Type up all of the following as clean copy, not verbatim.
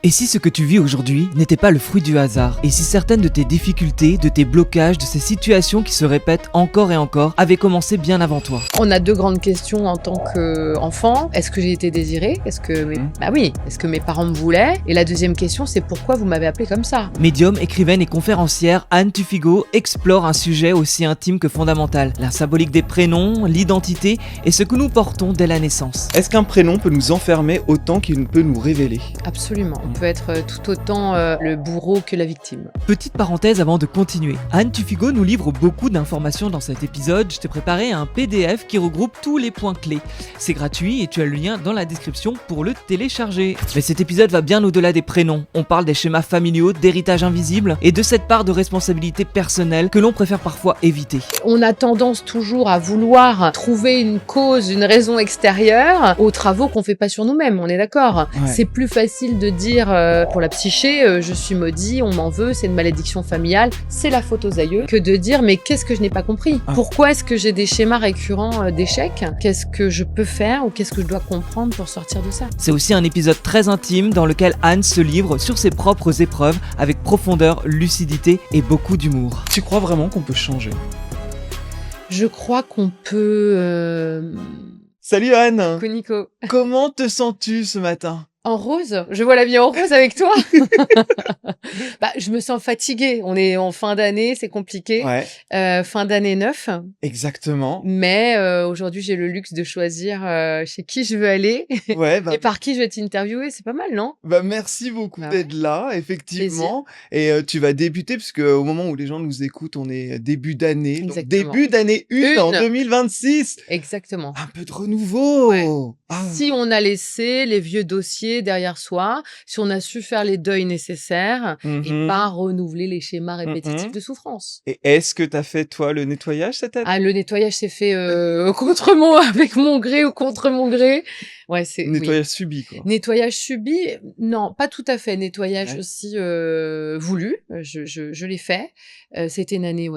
Et si ce que tu vis aujourd'hui n'était pas le fruit du hasard? Et si certaines de tes difficultés, de tes blocages, de ces situations qui se répètent encore et encore avaient commencé bien avant toi? On a deux grandes questions en tant qu'enfant. Est-ce que j'ai été désirée? Est-ce que mes parents me voulaient? Et la deuxième question, c'est pourquoi vous m'avez appelée comme ça? Médium, écrivaine et conférencière, Anne Tuffigo explore un sujet aussi intime que fondamental, la symbolique des prénoms, l'identité et ce que nous portons dès la naissance. Est-ce qu'un prénom peut nous enfermer autant qu'il peut nous révéler? Absolument. On peut être tout autant le bourreau que la victime. Petite parenthèse avant de continuer. Anne Tuffigo nous livre beaucoup d'informations dans cet épisode. Je t'ai préparé un PDF qui regroupe tous les points clés. C'est gratuit et tu as le lien dans la description pour le télécharger. Mais cet épisode va bien au-delà des prénoms. On parle des schémas familiaux, d'héritage invisible et de cette part de responsabilité personnelle que l'on préfère parfois éviter. On a tendance toujours à vouloir trouver une cause, une raison extérieure aux travaux qu'on fait pas sur nous-mêmes, on est d'accord? Ouais. C'est plus facile de dire pour la psyché, je suis maudit, on m'en veut, c'est une malédiction familiale, c'est la faute aux aïeux, que de dire mais qu'est-ce que je n'ai pas compris? Pourquoi est-ce que j'ai des schémas récurrents d'échecs? Qu'est-ce que je peux faire ou qu'est-ce que je dois comprendre pour sortir de ça? C'est aussi un épisode très intime dans lequel Anne se livre sur ses propres épreuves avec profondeur, lucidité et beaucoup d'humour. Tu crois vraiment qu'on peut changer? Je crois qu'on peut... Salut Anne! Nico. Comment te sens-tu ce matin? En rose? Je vois la vie en rose avec toi. Je me sens fatiguée. On est en fin d'année, c'est compliqué. Ouais. Fin d'année 9. Exactement. Mais aujourd'hui, j'ai le luxe de choisir chez qui je veux aller Ouais, et par qui je vais t'interviewer. C'est pas mal, non? merci beaucoup Ouais. d'être là, effectivement. Et tu vas débuter, puisque au moment où les gens nous écoutent, on est début d'année. Donc Exactement. début d'année 1 en 2026. Exactement. Un peu de renouveau. Ouais. Ah. Si on a laissé les vieux dossiers derrière soi, si on a su faire les deuils nécessaires et Mhm. pas renouveler les schémas répétitifs de souffrance. Et est-ce que t'as fait, toi, le nettoyage cette année? Ah, le nettoyage s'est fait avec mon gré ou contre mon gré. Ouais, c'est oui. Nettoyage subi, quoi. Nettoyage subi, non, pas tout à fait. Nettoyage Ouais. aussi voulu. Je l'ai fait. C'était une année,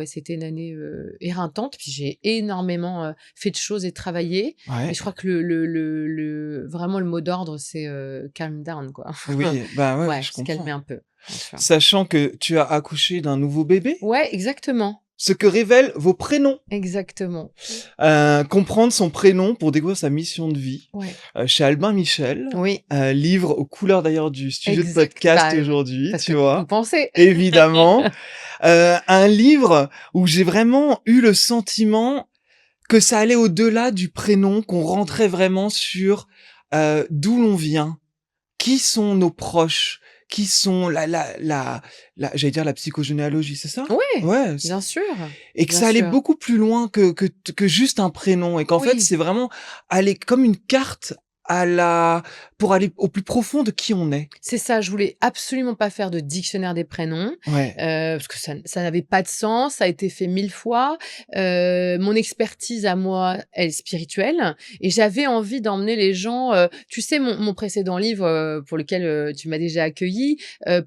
éreintante. Puis j'ai énormément fait de choses et travaillé. Ouais. Et je crois que vraiment le mot d'ordre, c'est calm down, quoi. Oui, ouais, Ouais, je se comprends. calmer un peu. bien sûr. Sachant que tu as accouché d'un nouveau bébé, Ouais, exactement. ce que révèlent vos prénoms. Exactement. Comprendre son prénom pour découvrir sa mission de vie. Ouais. Chez Albin Michel, Oui. livre aux couleurs d'ailleurs du studio de Exact. podcast Bah, aujourd'hui, Parce tu que vois. vous pensez. Évidemment. Un livre où j'ai vraiment eu le sentiment que ça allait au-delà du prénom, qu'on rentrait vraiment sur d'où l'on vient, qui sont nos proches, qui sont j'allais dire la psychogénéalogie, c'est ça? Ouais, Ouais. bien sûr. Et que bien ça allait sûr. beaucoup plus loin que juste un prénom, et qu'en Oui. fait c'est vraiment aller comme une carte pour aller au plus profond de qui on est. C'est ça, je voulais absolument pas faire de dictionnaire des prénoms, Ouais. parce que ça n'avait pas de sens, ça a été fait 1000 fois. Mon expertise à moi, elle est spirituelle, et j'avais envie d'emmener les gens, tu sais, mon précédent livre, pour lequel tu m'as déjà accueilli,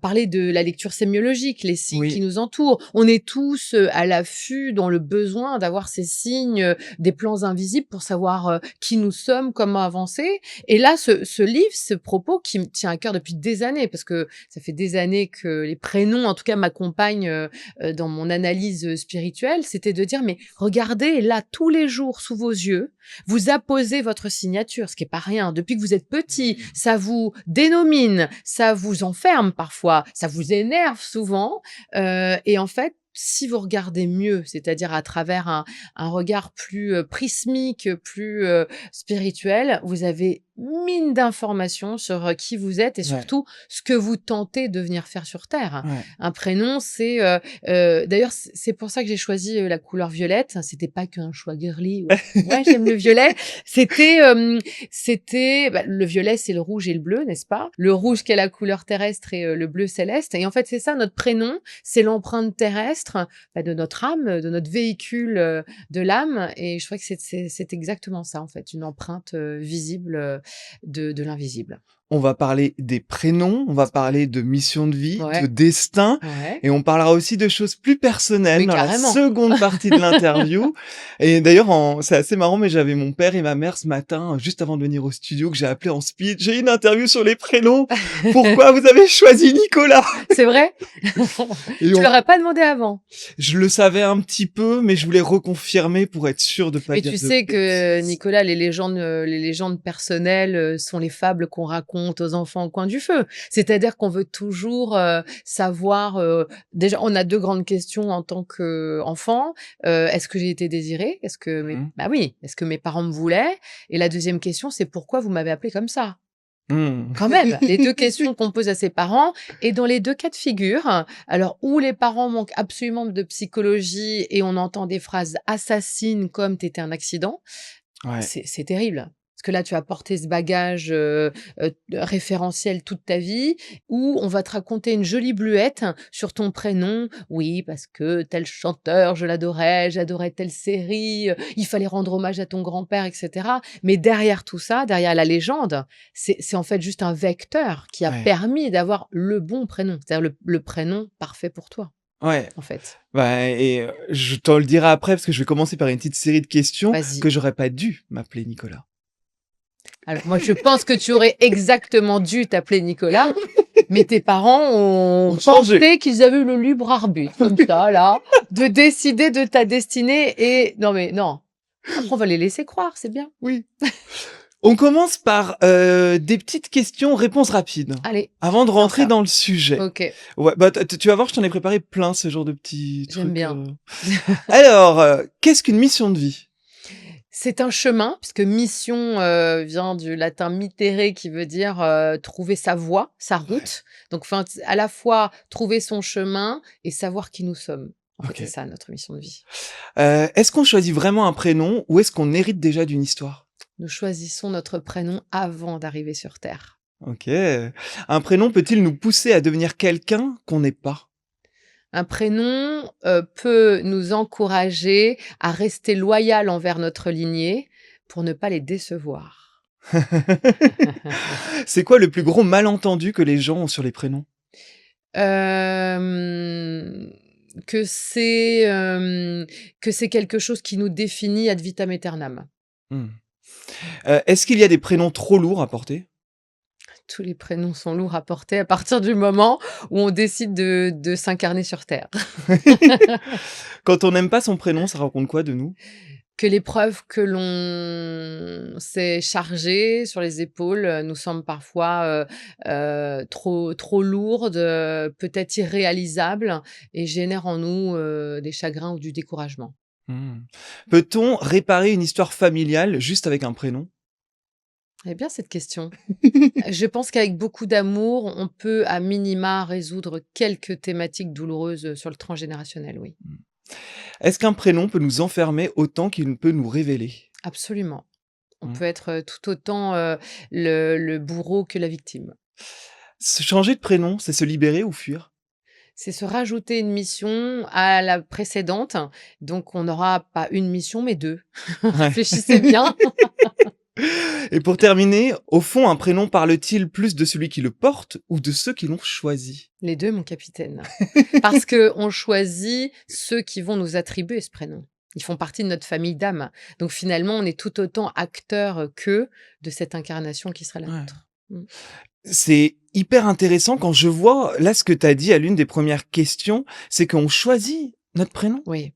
parlait de la lecture sémiologique, les signes Oui. qui nous entourent. On est tous à l'affût, dans le besoin d'avoir ces signes, des plans invisibles pour savoir qui nous sommes, comment avancer. Et là, ce livre, ce propos qui me tient à cœur depuis des années, parce que ça fait des années que les prénoms, en tout cas, m'accompagnent dans mon analyse spirituelle, c'était de dire, mais regardez, là, tous les jours, sous vos yeux, vous apposez votre signature, ce qui est pas rien. Depuis que vous êtes petit, ça vous dénomine, ça vous enferme parfois, ça vous énerve souvent, et en fait, si vous regardez mieux, c'est-à-dire à travers un regard plus prismique, plus spirituel, vous avez mine d'informations sur qui vous êtes et Ouais. surtout ce que vous tentez de venir faire sur Terre. Ouais. Un prénom, c'est... d'ailleurs, c'est pour ça que j'ai choisi la couleur violette. C'était pas qu'un choix girly. Ouais, j'aime le violet. C'était le violet, c'est le rouge et le bleu, n'est-ce pas? Le rouge qui est la couleur terrestre et le bleu céleste. Et en fait, c'est ça, notre prénom, c'est l'empreinte terrestre de notre âme, de notre véhicule de l'âme. Et je crois que c'est exactement ça, en fait, une empreinte visible de l'invisible. on va parler des prénoms, on va parler de mission de vie, de Ouais. destin, Ouais. et on parlera aussi de choses plus personnelles Oui, dans la carrément. seconde partie de l'interview. Et d'ailleurs, c'est assez marrant, mais j'avais mon père et ma mère ce matin, juste avant de venir au studio, que j'ai appelé en speed. J'ai une interview sur les prénoms. Pourquoi vous avez choisi Nicolas? C'est vrai? Et Tu leur as pas demandé avant? je le savais un petit peu, mais je voulais reconfirmer pour être sûr de pas Mais dire tu de sais que bêtises. Nicolas, les légendes personnelles sont les fables qu'on raconte aux enfants au coin du feu. C'est-à-dire qu'on veut toujours savoir. Déjà, on a deux grandes questions en tant qu'enfant. Est-ce que j'ai été désirée? Est-ce que Mhm. bah oui. Est-ce que mes parents me voulaient? Et la deuxième question, c'est pourquoi vous m'avez appelé comme ça? Mhm. Quand même, les deux questions qu'on pose à ses parents, et dans les deux cas de figure, alors où les parents manquent absolument de psychologie et on entend des phrases assassines comme t'étais un accident, Ouais. c'est terrible. Parce que là, tu as porté ce bagage référentiel toute ta vie, où on va te raconter une jolie bluette sur ton prénom. Oui, parce que tel chanteur, je l'adorais, j'adorais telle série, il fallait rendre hommage à ton grand-père, etc. Mais derrière tout ça, derrière la légende, c'est en fait juste un vecteur qui a Ouais. permis d'avoir le bon prénom, c'est-à-dire le prénom parfait pour toi, Ouais. en fait. Bah, et je t'en le dirai après parce que je vais commencer par une petite série de questions Vas-y. que j'aurais pas dû m'appeler Nicolas. Alors, moi, je pense que tu aurais exactement dû t'appeler Nicolas, mais tes parents ont Ont changé. pensé qu'ils avaient eu le libre arbitre, comme ça, là, de décider de ta destinée et non, mais non. Après, on va les laisser croire, c'est bien. Oui. On commence par des petites questions, réponses rapides, Allez, avant de bien rentrer ça. dans le sujet. OK, Ouais, bah tu vas voir, je t'en ai préparé plein ce genre de petits j'aime trucs. bien. Alors, qu'est-ce qu'une mission de vie? C'est un chemin, puisque mission vient du latin mittere qui veut dire trouver sa voie, sa Ouais. route. Donc, enfin, à la fois trouver son chemin et savoir qui nous sommes. En fait, Ok. c'est ça notre mission de vie. Est-ce qu'on choisit vraiment un prénom ou est-ce qu'on hérite déjà d'une histoire? Nous choisissons notre prénom avant d'arriver sur Terre. Ok. Un prénom peut-il nous pousser à devenir quelqu'un qu'on n'est pas? Un prénom peut nous encourager à rester loyal envers notre lignée pour ne pas les décevoir. C'est quoi le plus gros malentendu que les gens ont sur les prénoms? Hem, que c'est quelque chose qui nous définit ad vitam aeternam. Hmm. Est-ce qu'il y a des prénoms trop lourds à porter? Tous les prénoms sont lourds à porter à partir du moment où on décide de s'incarner sur Terre. Quand on n'aime pas son prénom, ça raconte quoi de nous? Que l'épreuve que l'on s'est chargée sur les épaules, nous semble parfois, trop lourde, peut-être irréalisable et génère en nous, des chagrins ou du découragement. Hmm. Peut-on réparer une histoire familiale juste avec un prénom? Eh bien cette question. Je pense qu'avec beaucoup d'amour, on peut à minima résoudre quelques thématiques douloureuses, sur le transgénérationnel, oui. Est-ce qu'un prénom peut nous enfermer autant qu'il peut nous révéler? Absolument. On Hmm. peut être, tout autant, le bourreau que la victime. Se changer de prénom, c'est se libérer ou fuir? C'est se rajouter une mission à la précédente, donc on n'aura pas une mission, mais 2. Ouais. Réfléchissez bien. Et pour terminer, au fond, un prénom parle-t-il plus de celui qui le porte ou de ceux qui l'ont choisi? Les 2, mon capitaine. Parce qu'on choisit ceux qui vont nous attribuer ce prénom. Ils font partie de notre famille d'âme. Donc finalement, on est tout autant acteurs, qu'eux de cette incarnation qui sera la Ouais. nôtre. Mmh. C'est hyper intéressant quand je vois, là, ce que tu as dit à l'une des premières questions, c'est qu'on choisit notre prénom. Oui.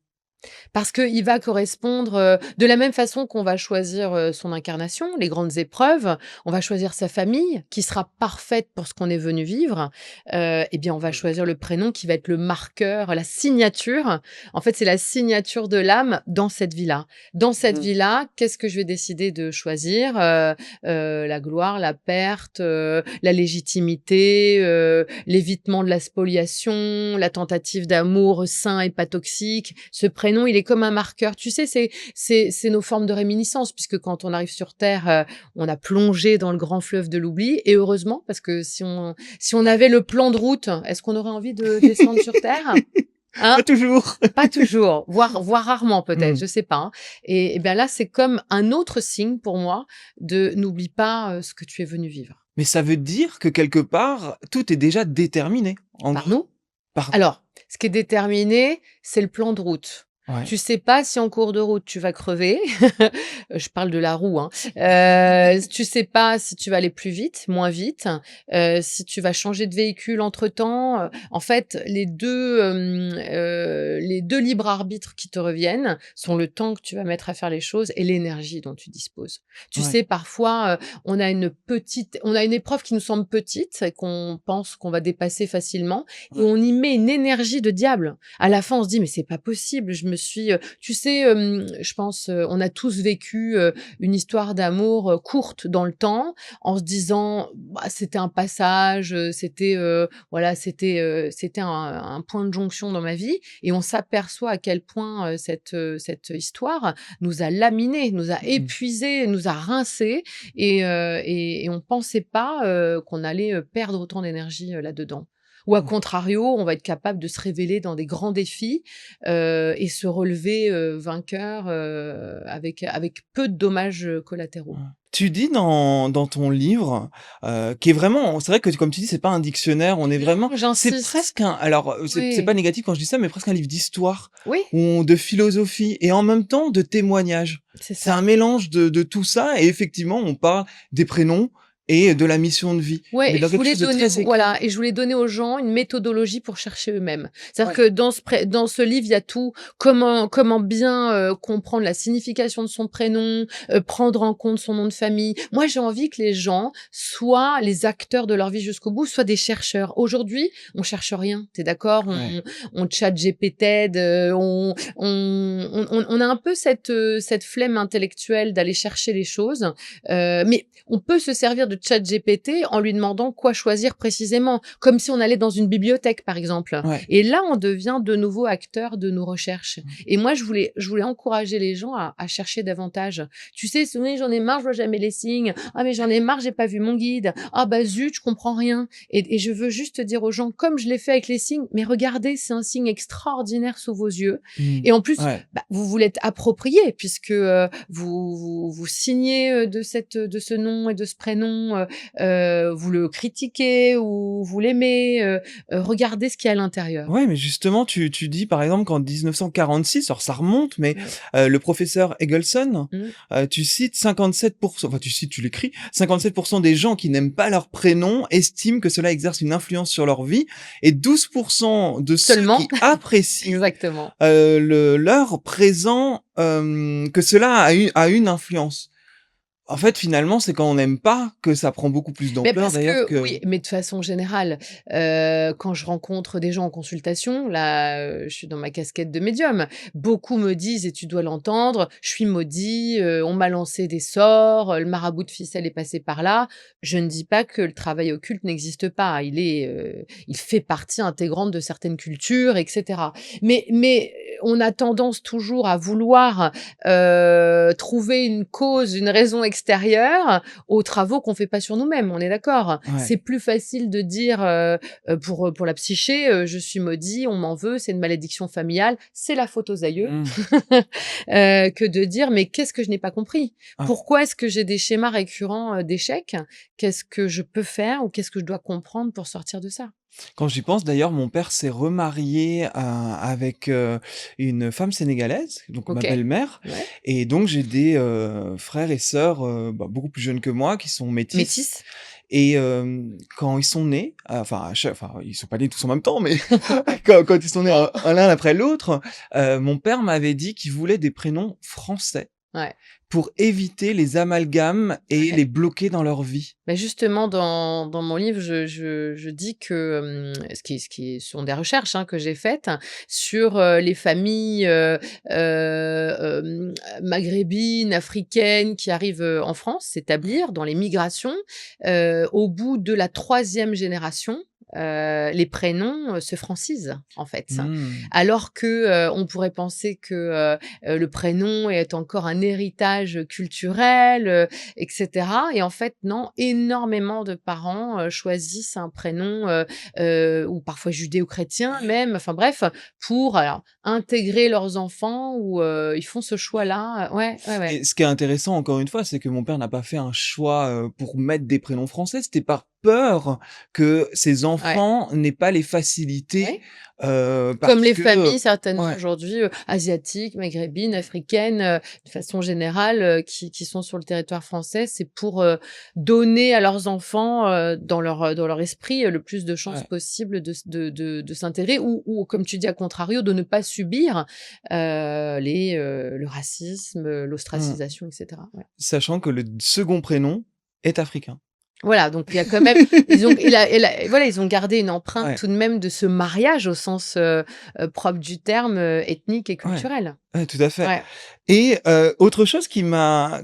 Parce qu'il va correspondre, de la même façon qu'on va choisir, son incarnation, les grandes épreuves, on va choisir sa famille qui sera parfaite pour ce qu'on est venu vivre, et bien, on va choisir le prénom qui va être le marqueur, la signature. En fait, c'est la signature de l'âme dans cette vie-là. Dans cette Mmh. vie-là, qu'est-ce que je vais décider de choisir? La gloire, la perte, la légitimité, l'évitement de la spoliation, la tentative d'amour sain et pas toxique. Ce prénom, il est comme un marqueur. Tu sais, c'est nos formes de réminiscence, puisque quand on arrive sur Terre, on a plongé dans le grand fleuve de l'oubli. Et heureusement, parce que si on avait le plan de route, est-ce qu'on aurait envie de descendre sur Terre? Hein? Pas toujours. Pas toujours, voire rarement peut-être, Mmh. je sais pas. Hein. Et bien là, c'est comme un autre signe pour moi de n'oublie pas ce que tu es venu vivre. Mais ça veut dire que quelque part, tout est déjà déterminé. Par nous. Par... Alors, ce qui est déterminé, c'est le plan de route. Ouais. Tu sais pas si en cours de route tu vas crever. Je parle de la roue, hein. Tu sais pas si tu vas aller plus vite, moins vite, si tu vas changer de véhicule entre-temps. En fait, les deux libres arbitres qui te reviennent sont le temps que tu vas mettre à faire les choses et l'énergie dont tu disposes. Tu Ouais. sais, parfois, on a une épreuve qui nous semble petite et qu'on pense qu'on va dépasser facilement, et on y met une énergie de diable. À la fin, on se dit mais c'est pas possible. Tu sais, je pense, on a tous vécu une histoire d'amour courte dans le temps, en se disant, bah, c'était un passage, c'était un point de jonction dans ma vie, et on s'aperçoit à quel point cette histoire nous a laminés, nous a épuisés, nous a rincés, et on pensait pas qu'on allait perdre autant d'énergie là-dedans. Ou à contrario, on va être capable de se révéler dans des grands défis et se relever vainqueur avec peu de dommages collatéraux. Tu dis dans ton livre, qui est vraiment, c'est vrai que comme tu dis, c'est pas un dictionnaire, on est vraiment, c'est J'insiste. presque alors c'est Oui. pas négatif quand je dis ça, mais presque un livre d'histoire Oui, ou de philosophie et en même temps de témoignage. c'est C'est ça. un mélange de tout ça, et effectivement, on parle des prénoms et de la mission de vie. Ouais, Mais et dans je quelque voulais chose de donner, très écrit. voilà, et je voulais donner aux gens une méthodologie pour chercher eux-mêmes. C'est-à-dire Ouais. que dans ce livre, il y a tout, comment bien comprendre la signification de son prénom, prendre en compte son nom de famille. Moi, j'ai envie que les gens soient les acteurs de leur vie jusqu'au bout, soient des chercheurs. Aujourd'hui, on cherche rien, t'es d'accord? Ouais. On chat GPT, on a un peu cette flemme intellectuelle d'aller chercher les choses, mais on peut se servir de chat GPT en lui demandant quoi choisir précisément, comme si on allait dans une bibliothèque, par exemple. Ouais. Et là, on devient de nouveau acteur de nos recherches. Et moi, je voulais encourager les gens à chercher davantage. Tu sais, oui, j'en ai marre, je vois jamais les signes. Ah, mais j'en ai marre, j'ai pas vu mon guide. Ah, bah zut, je comprends rien. Et je veux juste dire aux gens, comme je l'ai fait avec les signes, mais regardez, c'est un signe extraordinaire sous vos yeux. Et en plus, Ouais. bah, vous vous l'êtes approprié, puisque vous signez de ce nom et de ce prénom, vous le critiquez ou vous l'aimez, regardez ce qu'il y a à l'intérieur. Ouais, mais justement, tu dis par exemple qu'en 1946, alors ça remonte, mais le professeur Eggleson, tu cites 57%, enfin tu l'écris, 57% des gens qui n'aiment pas leur prénom estiment que cela exerce une influence sur leur vie, et 12% de ceux Seulement. qui apprécient Exactement. leur présent, que cela a une influence. En fait, finalement, c'est quand on n'aime pas que ça prend beaucoup plus Mais d'ampleur parce d'ailleurs que oui, mais de façon générale, quand je rencontre des gens en consultation, là, je suis dans ma casquette de médium. Beaucoup me disent, et tu dois l'entendre, je suis maudit, on m'a lancé des sorts, le marabout de ficelle est passé par là. Je ne dis pas que le travail occulte n'existe pas. Il fait partie intégrante de certaines cultures, etc. Mais on a tendance toujours à vouloir trouver une cause, une raison extérieure aux travaux qu'on fait pas sur nous-mêmes, on est d'accord? Ouais. C'est plus facile de dire pour la psyché, je suis maudit, on m'en veut, c'est une malédiction familiale, c'est la faute aux aïeux, que de dire mais qu'est-ce que je n'ai pas compris? Ah. Pourquoi est-ce que j'ai des schémas récurrents d'échecs? Qu'est-ce que je peux faire ou qu'est-ce que je dois comprendre pour sortir de ça? Quand j'y pense, d'ailleurs, mon père s'est remarié avec une femme sénégalaise, donc ma OK. belle-mère, Ouais. et donc j'ai des frères et sœurs beaucoup plus jeunes que moi qui sont métis. Métis? Et quand ils sont nés, enfin ils sont pas nés tous en même temps, mais quand ils sont nés l'un après l'autre, mon père m'avait dit qu'il voulait des prénoms français. Ouais. Pour éviter les amalgames et les bloquer dans leur vie. Bah justement, dans mon livre, je dis que ce qui sont des recherches que j'ai faites sur les familles maghrébines, africaines qui arrivent en France, s'établir dans les migrations. Au bout de la 3e génération, les prénoms se francisent, en fait. Mmh. Alors que on pourrait penser que le prénom est encore un héritage culturel, etc. Et en fait, non, énormément de parents choisissent un prénom ou parfois judéo-chrétien même, enfin bref, pour alors, intégrer leurs enfants ou ils font ce choix-là. Ouais, ouais, ouais. Et ce qui est intéressant, encore une fois, c'est que mon père n'a pas fait un choix, pour mettre des prénoms français. C'était par peur que ses Ouais. enfants n'aient pas les facilités, Ouais. Comme parce les que familles certainement ouais, aujourd'hui, asiatiques, maghrébines, africaines, de façon générale, qui sont sur le territoire français, c'est pour, donner à leurs enfants, dans leur esprit, le plus de chances ouais. possible de s'intégrer ou comme tu dis à contrario, de ne pas subir, le racisme, Mmh. l'ostracisation et cetera. Ouais. Sachant que le second prénom est africain. Voilà, donc il y a quand même voilà, ils ont gardé une empreinte Ouais, tout de même de ce mariage au sens, propre du terme, ethnique et ouais, culturel. ouais, tout à fait. Ouais. Et autre chose que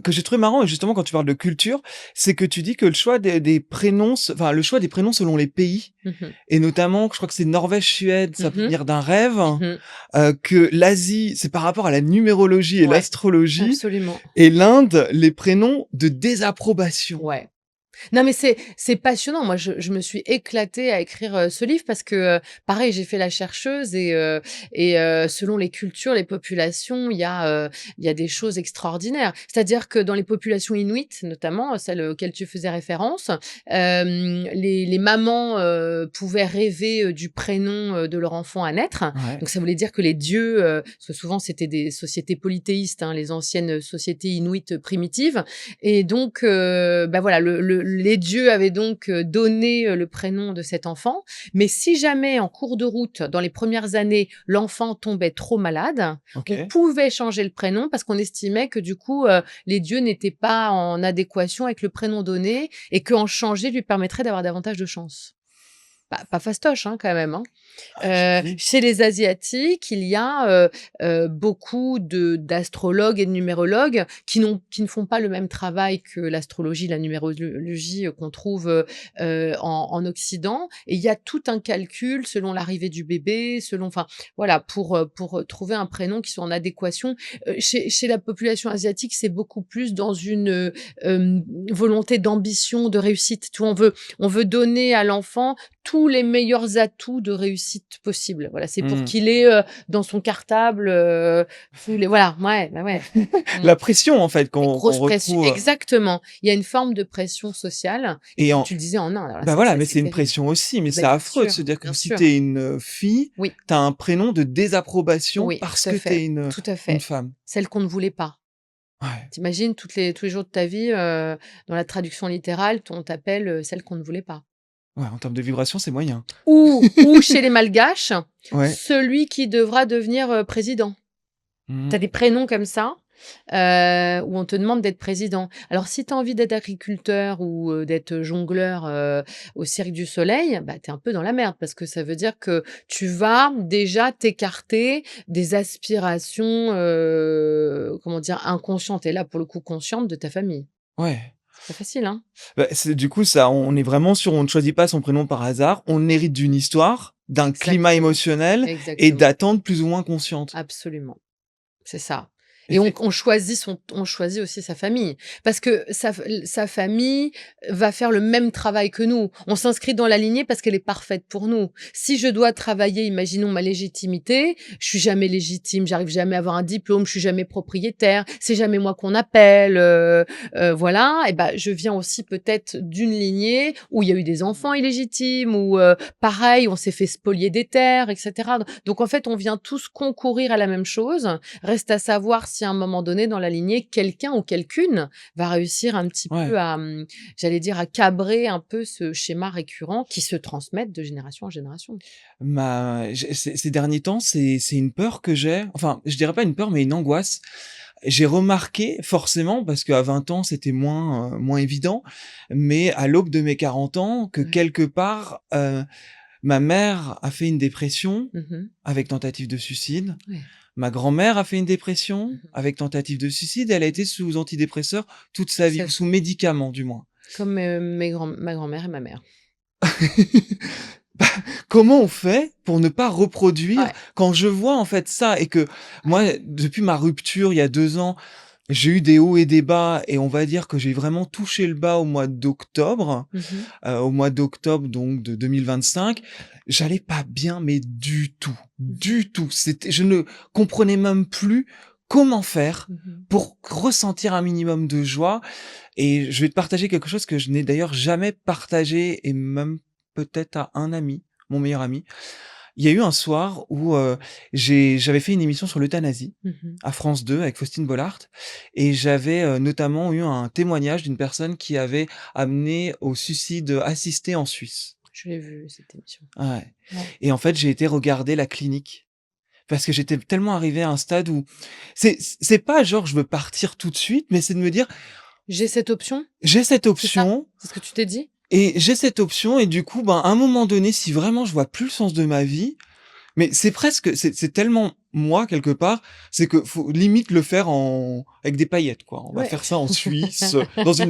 j'ai trouvé marrant, et justement quand tu parles de culture, c'est que tu dis que le choix des prénoms, le choix des prénoms selon les pays, Mmh mh. et notamment, je crois que c'est Norvège-Suède, ça peut Mmh. venir d'un rêve, Mmh. que l'Asie, c'est par rapport à la numérologie et Ouais, l'astrologie, absolument. et l'Inde, les prénoms de désapprobation. Ouais. Non, mais c'est passionnant. Moi, je me suis éclatée à écrire, ce livre parce que, pareil, j'ai fait la chercheuse et selon les cultures, les populations, il y a des choses extraordinaires. C'est-à-dire que dans les populations inuites, notamment, celles auxquelles tu faisais référence, les mamans, pouvaient rêver, du prénom, de leur enfant à naître. Ouais. Donc ça voulait dire que les dieux, parce que souvent c'était des sociétés polythéistes, hein, les anciennes sociétés inuites primitives et donc, bah, voilà, les dieux avaient donc, donné, le prénom de cet enfant. Mais si jamais en cours de route, dans les premières années, l'enfant tombait trop malade, on OK. pouvait changer le prénom parce qu'on estimait que du coup, les dieux n'étaient pas en adéquation avec le prénom donné et qu'en changer lui permettrait d'avoir davantage de chance. Pas fastoche, hein, quand même, hein. Ah, j'avoue. Chez les asiatiques, il y a, beaucoup de d'astrologues et de numérologues qui ne font pas le même travail que l'astrologie, la numérologie, qu'on trouve, en Occident et il y a tout un calcul selon l'arrivée du bébé, selon enfin, voilà, pour trouver un prénom qui soit en adéquation. Chez la population asiatique, c'est beaucoup plus dans une, volonté d'ambition, de réussite. Tu vois? On veut donner à l'enfant tous les meilleurs atouts de réussite possibles. Voilà, c'est pour Mmh. qu'il ait, dans son cartable, tous les voilà, ouais, bah, ouais. Mmh. La pression, en fait, Des qu'on grosses pressions retrouve, exactement. Il y a une forme de pression sociale et et comme en tu le disais en Inde, alors là, bah, voilà, mais c'est c'est une terrible. pression aussi, mais Beh, c'est affreux de se dire que bien si sûr. tu es une, fille, Oui, tu as un prénom de désapprobation oui, parce tout à que tu fait, es tout à une fait. femme. Celle qu'on ne voulait pas. Ouais. Tu imagines tous les jours de ta vie, dans la traduction littérale, on t'appelle, celle qu'on ne voulait pas. Ouais, en termes de vibration, c'est moyen. Ou chez les malgaches, Ouais. celui qui devra devenir, président. Tu Mmh. as des prénoms comme ça, où on te demande d'être président. Alors si tu as envie d'être agriculteur ou, d'être jongleur, au Cirque du Soleil, bah, tu es un peu dans la merde parce que ça veut dire que tu vas déjà t'écarter des aspirations, comment dire? Inconscientes et là, pour le coup, conscientes de ta famille. Ouais. C'est pas facile, hein? Bah, c'est du coup, ça, on est vraiment sur on ne choisit pas son prénom par hasard, on hérite d'une histoire, d'un climat Exactement, émotionnel et exactement, d'attentes plus ou moins conscientes. absolument. C'est ça et Effec on choisit aussi sa famille parce que sa famille va faire le même travail que nous. On s'inscrit dans la lignée parce qu'elle est parfaite pour nous. Si je dois travailler, imaginons ma légitimité, je suis jamais légitime, j'arrive jamais à avoir un diplôme, je suis jamais propriétaire, c'est jamais moi qu'on appelle, voilà et ben je viens aussi peut-être d'une lignée où il y a eu des enfants illégitimes ou pareil, on s'est fait spolier des terres et cetera. Donc en fait, on vient tous concourir à la même chose. Reste à savoir si à un moment donné dans la lignée, quelqu'un ou quelqu'une va réussir un petit Ouais. peu à, j'allais dire, à cabrer un peu ce schéma récurrent qui se transmet de génération en génération. Ces derniers temps, c'est une peur que j'ai, enfin, je dirais pas une peur, mais une angoisse. J'ai remarqué forcément, parce qu'à 20 ans, c'était moins évident, mais à l'aube de mes 40 ans, que Ouais. quelque part, ma mère a fait une dépression Mmh. avec tentative de suicide. Ouais. Ma grand-mère a fait une dépression Mmh. avec tentative de suicide. Elle a été sous antidépresseurs toute sa vie, ou C'est sous médicaments du moins. comme, ma grand-mère et ma mère. comment on fait pour ne pas reproduire Ouais. quand je vois en fait ça et que moi, depuis ma rupture il y a 2 ans, j'ai eu des hauts et des bas et on va dire que j'ai vraiment touché le bas au mois d'octobre, Mmh. au mois d'octobre donc de 2025. J'allais pas bien, mais du tout, Mmh. du tout. Je ne comprenais même plus comment faire Mmh. pour ressentir un minimum de joie et je vais te partager quelque chose que je n'ai d'ailleurs jamais partagé et même peut-être à un ami, mon meilleur ami. Il y a eu un soir où, j'avais fait une émission sur l'euthanasie Mmh. à France 2 avec Faustine Bollard et j'avais, notamment eu un témoignage d'une personne qui avait amené au suicide assisté en Suisse. Je l'ai vu cette émission. Ouais Ouais. et en fait, j'ai été regarder la clinique parce que j'étais tellement arrivé à un stade où c'est pas genre je veux partir tout de suite, mais c'est de me dire: J'ai cette option, «J'ai cette c'est ça? option C'est ce que tu t'es dit? et j'ai cette option et du coup, ben, à un moment donné, si vraiment je vois plus le sens de ma vie». Mais c'est presque c'est tellement moi quelque part, c'est que faut limite le faire en avec des paillettes quoi. On va Ouais. faire ça en Suisse, dans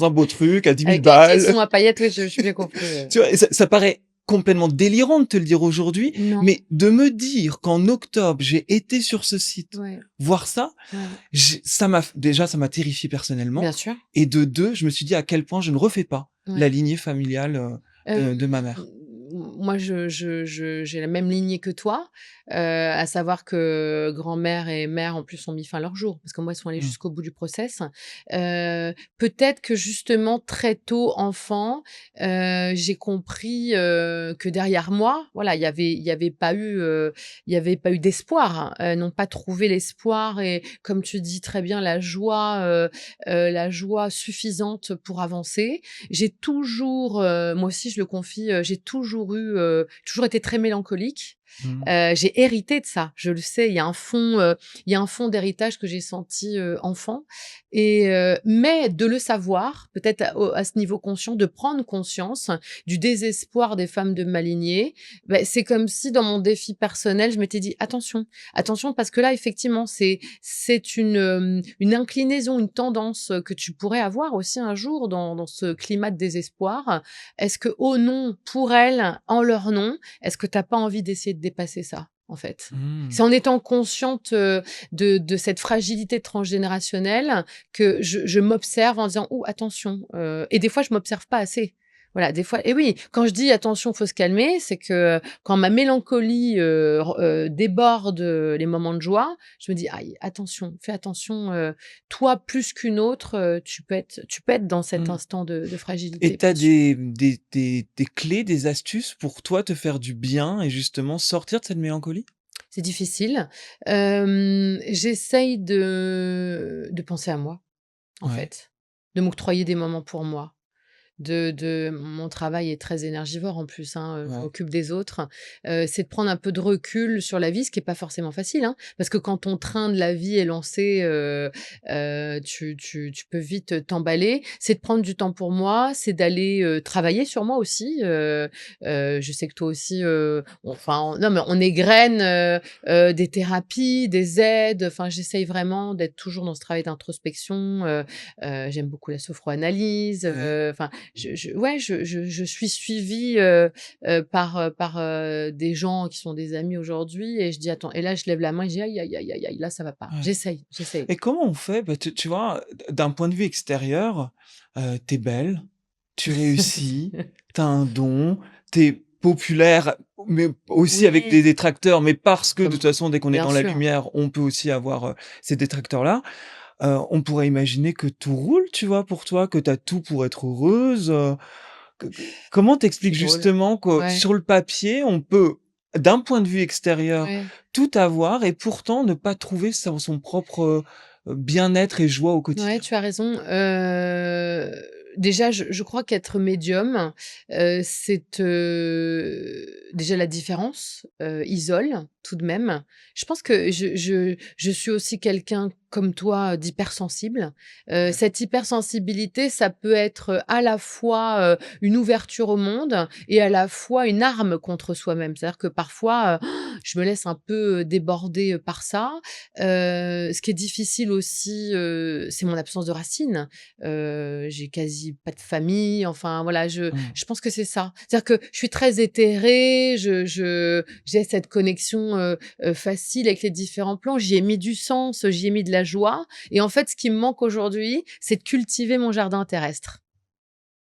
un beau truc à 10 000 Avec un balles. caisson à paillettes, oui, je j'ai bien compris, Tu vois? Et ça paraît complètement délirant de te le dire aujourd'hui, Non, mais de me dire qu'en octobre, j'ai été sur ce site, ouais, voir ça, ouais. ça m'a terrifié personnellement Bien sûr. et de 2, je me suis dit à quel point je ne refais pas Ouais. la lignée familiale, de ma Hem, mère. moi, j'ai la même lignée que toi, à savoir que grand-mère et mère, en plus, ont mis fin à leur jour, parce que moi, ils sont allés Mmh. jusqu'au bout du process. Peut-être que justement, très tôt, enfant, j'ai compris, que derrière moi, voilà, il y avait pas eu d'espoir, hein. Elles n'ont pas trouvé l'espoir et comme tu dis très bien, la joie suffisante pour avancer. J'ai toujours, moi aussi je le confie, j'ai toujours été très mélancolique. Mmh. J'ai hérité de ça, je le sais, il y a un fond d'héritage que j'ai senti, enfant mais de le savoir, peut-être à ce niveau conscient, de prendre conscience du désespoir des femmes de ma lignée, c'est comme si dans mon défi personnel, je m'étais dit: «Attention, attention parce que là effectivement c'est une inclinaison, une tendance, que tu pourrais avoir aussi un jour dans ce climat de désespoir. Est-ce que au nom, pour elles, en leur nom, est-ce que tu as pas envie d'essayer de dépasser ça, en fait?» Mmh. C'est en étant consciente, de cette fragilité transgénérationnelle que je m'observe en disant: «Ouh attention», et des fois je m'observe pas assez. Voilà, des fois et oui, quand je dis: «Attention, faut se calmer», c'est que quand ma mélancolie, déborde, les moments de joie, je me dis: «Aïe, attention, fais attention, toi plus qu'une autre, tu peux être dans cet Mmh. instant de Et fragilité», tu as bien sûr. des clés, des astuces pour toi te faire du bien et justement sortir de cette mélancolie? C'est difficile. J'essaye de penser à moi, en Ouais, fait, de m'octroyer des moments pour moi. Mon travail est très énergivore en plus, hein, je ouais. m'occupe des autres. C'est de prendre un peu de recul sur la vie, ce qui est pas forcément facile, hein, parce que quand ton train de la vie est lancé, tu peux vite t'emballer. C'est de prendre du temps pour moi, c'est d'aller, travailler sur moi aussi, je sais que toi aussi, non mais on égrène, des thérapies, des aides, enfin j'essaye vraiment d'être toujours dans ce travail d'introspection, j'aime beaucoup la sophroanalyse, Ouais. enfin ouais, je suis suivie, par des gens qui sont des amis aujourd'hui et je dis: «Attends» et là, je lève la main et je dis: «Aïe, aïe, aïe, aïe, aïe, là, ça va pas». Ouais. J'essaye. Et comment on fait? Bah, tu vois, d'un point de vue extérieur, tu belle, tu réussis, t'as un don, t'es populaire, mais aussi avec des Oui, détracteurs, mais parce que de toute comme façon, dès qu'on est bien dans la sûr. lumière, on peut aussi avoir, ces détracteurs-là. On pourrait imaginer que tout roule, tu vois, pour toi, que tu as tout pour être heureuse, comment t'expliques C'est drôle. justement que Ouais, sur le papier, on peut, d'un point de vue extérieur, ouais. tout avoir et pourtant ne pas trouver son propre, bien-être et joie au Ouais, quotidien? tu as raison. Déjà, je crois qu'être médium, déjà la différence, isole tout de même. Je pense que je suis aussi quelqu'un comme toi, d'hypersensible. Cette hypersensibilité, ça peut être à la fois une ouverture au monde et à la fois une arme contre soi-même. C'est-à-dire que parfois, je me laisse un peu déborder par ça. Ce qui est difficile aussi, c'est mon absence de racines. J'ai quasi pas de famille. Enfin, voilà, je pense que c'est ça. C'est-à-dire que je suis très éthérée, j'ai cette connexion facile avec les différents plans. J'y ai mis du sens, j'y ai mis de la joie. Et en fait, ce qui me manque aujourd'hui, c'est de cultiver mon jardin terrestre.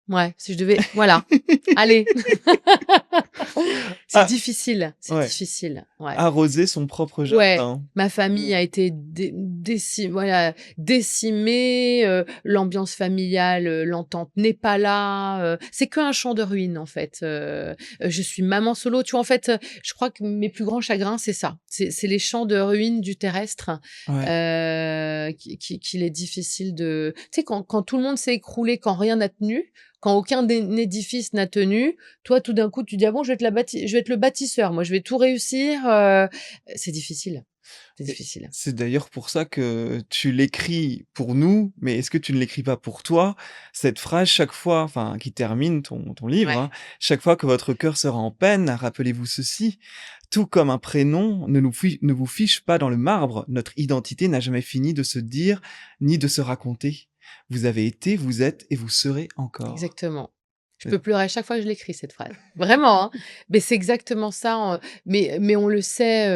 Ouais, si je devais, voilà. Allez. C'est Ah, difficile, c'est ouais. difficile. Ouais. Arroser son propre Ouais, jardin. ma famille a été voilà, décimée, l'ambiance familiale, l'entente n'est pas là, c'est qu'un champ de ruines en fait. Je suis maman solo, tu vois? En fait, je crois que mes plus grands chagrins, c'est ça. C'est les champs de ruines du terrestre, Ouais. qu'il est difficile de tu sais quand tout le monde s'est écroulé, quand rien n'a tenu, quand aucun édifice n'a tenu, toi tout d'un coup tu dis: «Ah bon, je vais être le bâtisseur, moi je vais tout réussir», c'est difficile, c'est Et difficile. c'est d'ailleurs pour ça que tu l'écris pour nous, mais est-ce que tu ne l'écris pas pour toi? Cette phrase chaque fois, enfin qui termine ton livre, Ouais, hein: «Chaque fois que votre cœur sera en peine, rappelez-vous ceci, tout comme un prénom ne vous fiche pas dans le marbre, notre identité n'a jamais fini de se dire ni de se raconter. Vous avez été, vous êtes et vous serez encore». exactement. Je Heu, peux pleurer à chaque fois que je l'écris cette phrase. Vraiment, hein. Mais c'est exactement ça, mais on le sait,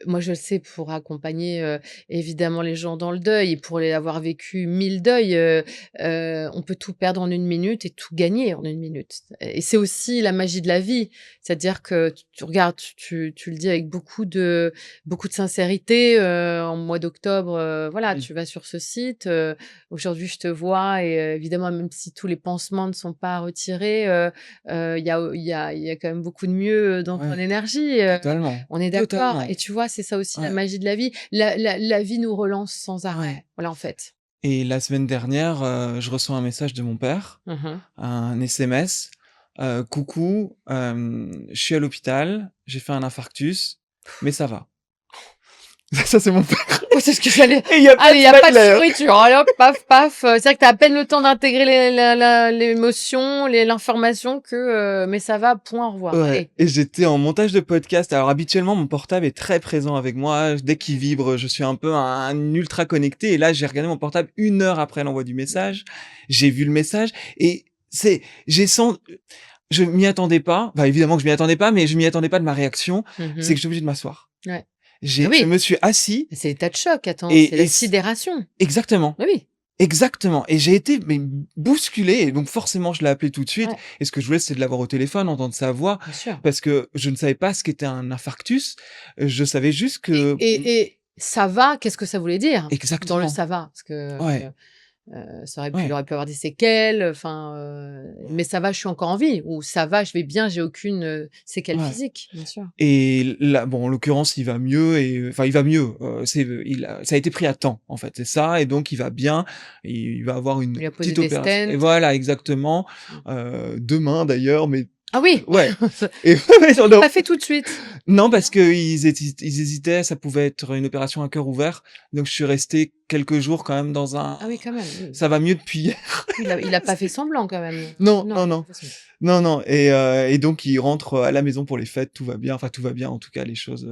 moi je le sais pour accompagner, évidemment les gens dans le deuil et pour les avoir vécu 1000 deuils, on peut tout perdre en 1 minute et tout gagner en 1 minute. Et c'est aussi la magie de la vie. C'est-à-dire que tu regardes, tu le dis avec beaucoup de sincérité, en mois d'octobre, voilà, oui, tu vas sur ce site, aujourd'hui je te vois et évidemment même si tous les pansements ne sont pas retirés, il y a quand même beaucoup de mieux dans ton ouais, énergie, totalement, on est d'accord totalement. et tu vois, c'est ça aussi la Ouais, magie de la vie. La vie nous relance sans ouais. arrêt, voilà, en fait. Et la semaine dernière, je reçois un message de mon père, Mmh. un SMS: «Coucou, je suis à l'hôpital, j'ai fait un infarctus, mais ça va». Ça, c'est mon père Oui, c'est ce que j'allais et il y a pas allez, de il y a pas de Butler. fioriture, allez hop, paf, paf, c'est vrai que tu as à peine le temps d'intégrer l'émotion, l'information que, mais ça va, point, au revoir, Ouais, allez. et j'étais en montage de podcast. Alors habituellement, mon portable est très présent avec moi. Dès qu'il vibre, je suis un peu un ultra connecté et là, j'ai regardé mon portable 1 heure après l'envoi du message. J'ai vu le message et j'ai senti je m'y attendais pas. Bah, évidemment que je m'y attendais pas, mais je m'y attendais pas de ma réaction. C'est Mmh. que j'étais obligé de m'asseoir. Ouais. Ah Je oui, me suis assis c'est l'état de choc, attends, c'est et la sidération. exactement. Oui, oui, Exactement, et j'ai été mais bousculé et donc forcément je l'ai appelé tout de suite ouais, et ce que je voulais c'est de l'avoir au téléphone, entendre sa voix bien sûr. parce que je ne savais pas ce qu'était un infarctus, je savais juste Et que et ça va, qu'est-ce que ça voulait dire? Dans le exactement. ça va? Parce que, Ouais, il ouais. aurait pu avoir des séquelles, enfin, mais ça va, je suis encore en vie ou ça va, je vais bien, j'ai aucune, séquelle Ouais, physique, bien sûr. et là, bon, en l'occurrence, il va mieux et enfin, il va mieux, ça a été pris à temps, en fait, c'est ça, et donc il va bien, il va avoir On une lui a posé petite des opération stents. et voilà, exactement, Mmh. demain d'ailleurs, mais Ah oui! ouais, et ouais, on Pas fait tout de suite? non, Non? parce qu'ils hésitaient, ça pouvait être une opération à cœur ouvert, donc je suis resté quelques jours quand même dans un Ah oui, quand même, oui. ça va mieux depuis hier. Il a pas fait semblant quand même? Non, Non, non, il a non. pas fait semblant. Non, non, et donc il rentre à la maison pour les fêtes, tout va bien, enfin tout va bien, en tout cas les choses,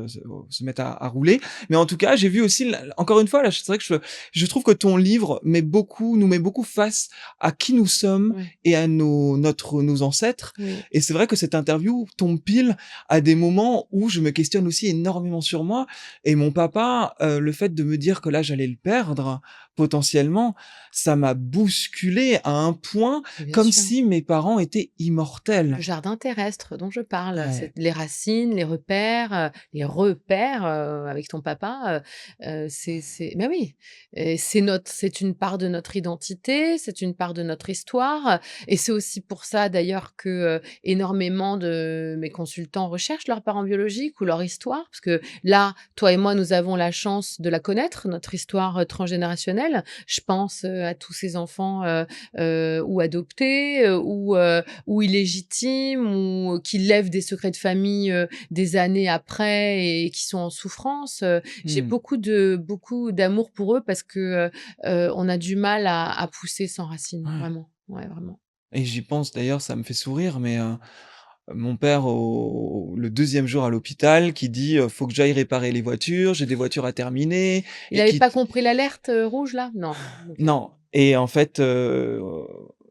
se mettent à rouler. Mais en tout cas, j'ai vu aussi l encore une fois là, c'est vrai que je trouve que ton livre nous met beaucoup face à qui nous sommes Ouais, et à nos ancêtres, oui. et c'est vrai que cette interview tombe pile à des moments où je me questionne aussi énormément sur moi et mon papa, le fait de me dire que là j'allais le perdre potentiellement, ça m'a bousculé à un point Bien comme sûr. si mes parents étaient Le immortels. jardin terrestre dont je parle, c'est Ouais, les racines, les repères, avec ton papa, c'est mais oui, et c'est une part de notre identité, c'est une part de notre histoire, et c'est aussi pour ça d'ailleurs que, énormément de mes consultants recherchent leurs parents biologiques ou leur histoire. Parce que là, toi et moi, nous avons la chance de la connaître, notre histoire, transgénérationnelle. personnel. Je pense à tous ces enfants ou adoptés ou illégitimes ou qui lèvent des secrets de famille des années après et qui sont en souffrance. J'ai Mmh. beaucoup d'amour pour eux parce que on a du mal à pousser sans racines, Ouais. vraiment. Ouais, vraiment. Et j'y pense d'ailleurs, ça me fait sourire, mais mon père le 2e jour à l'hôpital qui dit: «Faut que j'aille réparer les voitures, j'ai des voitures à terminer» Il et avait qui pas compris l'alerte rouge là? Non. OK. non et en fait,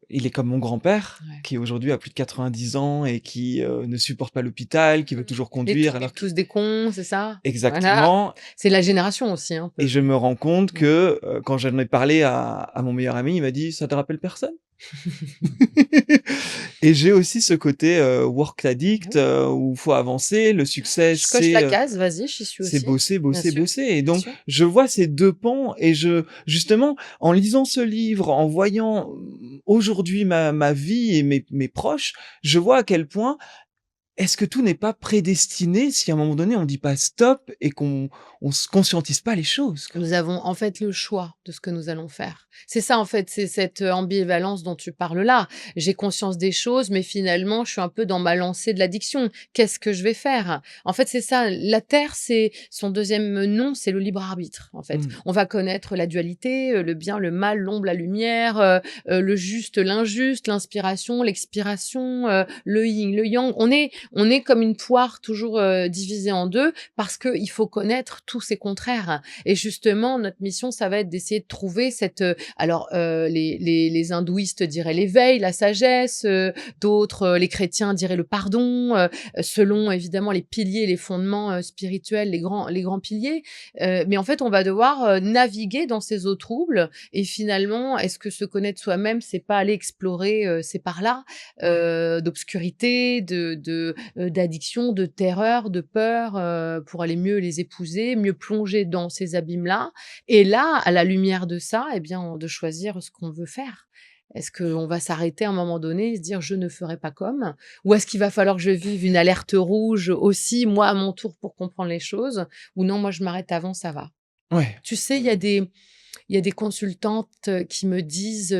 il est comme mon grand-père Ouais. qui aujourd'hui a plus de 90 ans et qui, ne supporte pas l'hôpital, qui veut toujours conduire alors que Tous des cons, c'est ça? Voilà. exactement C'est la génération aussi un et peu. je me rends compte Mmh. que, quand j'en ai parlé à mon meilleur ami, il m'a dit: «Ça te rappelle personne?» Et j'ai aussi ce côté, work addict, Oui. où faut avancer. Le succès, Je coche la case, vas-y, j'y suis c'est aussi. bosser, Bien bosser, sûr, bosser et bien donc sûr. je vois ces 2 pans et justement, en lisant ce livre, en voyant, aujourd'hui ma vie et mes proches, je vois à quel point est-ce que tout n'est pas prédestiné si à un moment donné on dit pas stop et qu'on se conscientise pas les choses, quoi? Nous avons en fait le choix de ce que nous allons faire. C'est ça en fait, c'est cette ambivalence dont tu parles là. J'ai conscience des choses, mais finalement, je suis un peu dans ma lancée de l'addiction. Qu'est-ce que je vais faire? En fait, c'est ça. La terre, c'est son deuxième nom, c'est le libre arbitre. En fait, Mmh. on va connaître la dualité, le bien, le mal, l'ombre, la lumière, le juste, l'injuste, l'inspiration, l'expiration, le yin, le yang. On est comme une poire toujours divisée en deux parce que il faut connaître tous ces contraires. Et justement, notre mission, ça va être d'essayer de trouver cette. Les hindouistes diraient l'éveil, la sagesse, d'autres, les chrétiens diraient le pardon, selon évidemment les piliers, les fondements spirituels, les grands piliers. Mais en fait, on va devoir naviguer dans ces eaux troubles. Et finalement, est-ce que se connaître soi-même, c'est pas aller explorer ces parts-là d'obscurité, d'addiction, de terreur, de peur, pour aller mieux les épouser, mieux plonger dans ces abîmes-là. Et là, à la lumière de ça, eh bien, de choisir ce qu'on veut faire. Est-ce qu'on va s'arrêter à un moment donné et se dire: «Je ne ferai pas comme» ou est-ce qu'il va falloir que je vive une alerte rouge aussi, moi, à mon tour, pour comprendre les choses? Ou non, moi, je m'arrête avant, ça va? Ouais. Tu sais, il y a des consultantes qui me disent,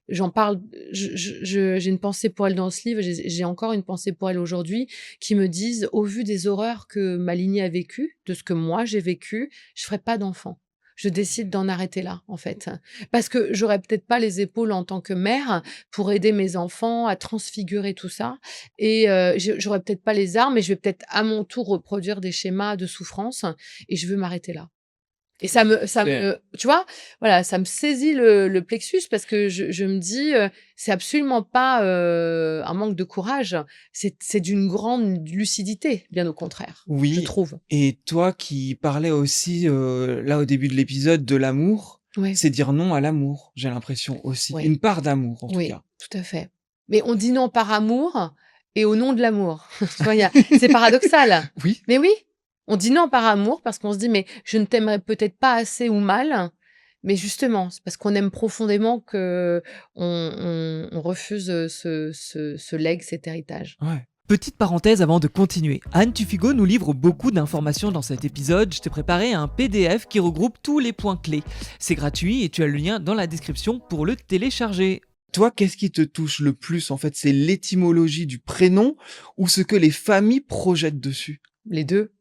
j'en parle, j'ai une pensée pour elles dans ce livre, j'ai encore une pensée pour elles aujourd'hui, qui me disent: «Au vu des horreurs que ma lignée a vécues, de ce que moi j'ai vécu, je ferai pas d'enfant. Je décide d'en arrêter là, en fait. Parce que j'aurais peut-être pas les épaules en tant que mère pour aider mes enfants à transfigurer tout ça et j'aurais peut-être pas les armes et je vais peut-être à mon tour reproduire des schémas de souffrance et je veux m'arrêter là». Et C'est tu vois? Voilà, ça me saisit le plexus parce que je me dis, c'est absolument pas, un manque de courage, c'est d'une grande lucidité, bien au contraire, je oui trouve. et toi qui parlais aussi, là, au début de l'épisode, de l'amour, Ouais, c'est dire non à l'amour, j'ai l'impression aussi. ouais, Une part d'amour, en tout oui, cas. tout à fait. Mais on dit non par amour et au nom de l'amour. Tu vois? C'est paradoxal. Oui. Mais oui, on dit non par amour parce qu'on se dit: «Mais je ne t'aimerais peut-être pas assez ou mal». Mais justement, c'est parce qu'on aime profondément qu'on on refuse, ce legs, cet héritage. Ouais. Petite parenthèse avant de continuer. Anne Tufigo nous livre beaucoup d'informations dans cet épisode. Je t'ai préparé un PDF qui regroupe tous les points clés. C'est gratuit et tu as le lien dans la description pour le télécharger. Toi, qu'est-ce qui te touche le plus, en fait? C'est l'étymologie du prénom ou ce que les familles projettent dessus? Les 2.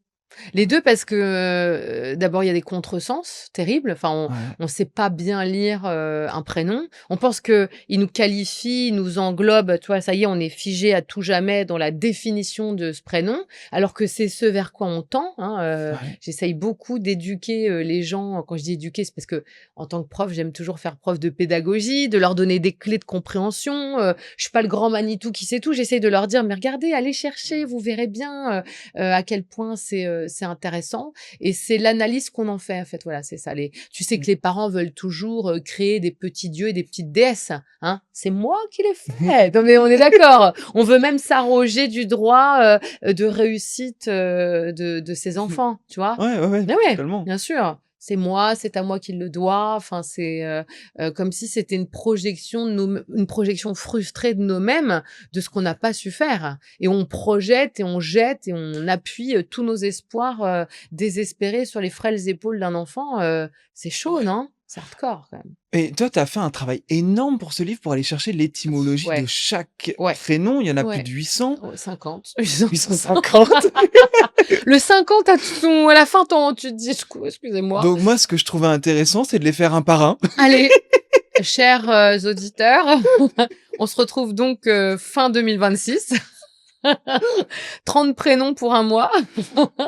Les 2 parce que, d'abord, il y a des contresens terribles. Enfin, Ouais, on sait pas bien lire, un prénom. On pense qu'il nous qualifie, il nous englobe, tu vois? Ça y est, on est figé à tout jamais dans la définition de ce prénom, alors que c'est ce vers quoi on tend, hein, ouais. j'essaye beaucoup d'éduquer, les gens. Quand je dis éduquer, c'est parce que en tant que prof, j'aime toujours faire preuve de pédagogie, de leur donner des clés de compréhension, je suis pas le grand Manitou qui sait tout. J'essaye de leur dire: «Mais regardez, allez chercher, vous verrez bien, à quel point c'est intéressant et c'est l'analyse qu'on en fait, en fait. Voilà, c'est ça. Tu sais que les parents veulent toujours créer des petits dieux et des petites déesses, hein. C'est moi qui les fais. Non mais on est d'accord. On veut même s'arroger du droit de réussite de ses enfants, tu vois. Ouais, ouais, ouais, Ah ouais, totalement. bien sûr. C'est moi, c'est à moi qu'il le doit. Enfin, c'est comme si c'était une projection une projection frustrée de nous-mêmes, de ce qu'on n'a pas su faire. Et on projette et on jette et on appuie tous nos espoirs désespérés sur les frêles épaules d'un enfant. C'est chaud, non? C'est hardcore quand même. Et toi, tu as fait un travail énorme pour ce livre, pour aller chercher l'étymologie de Ouais, chaque ouais, prénom. Il y en a plus ouais. de 800. Oh, 50. 850. Le 50 à la fin, tu te dis, excusez-moi. Donc moi, ce que je trouvais intéressant, c'est de les faire un par un. Allez, chers auditeurs, on se retrouve donc fin 2026. 30 prénoms pour un mois.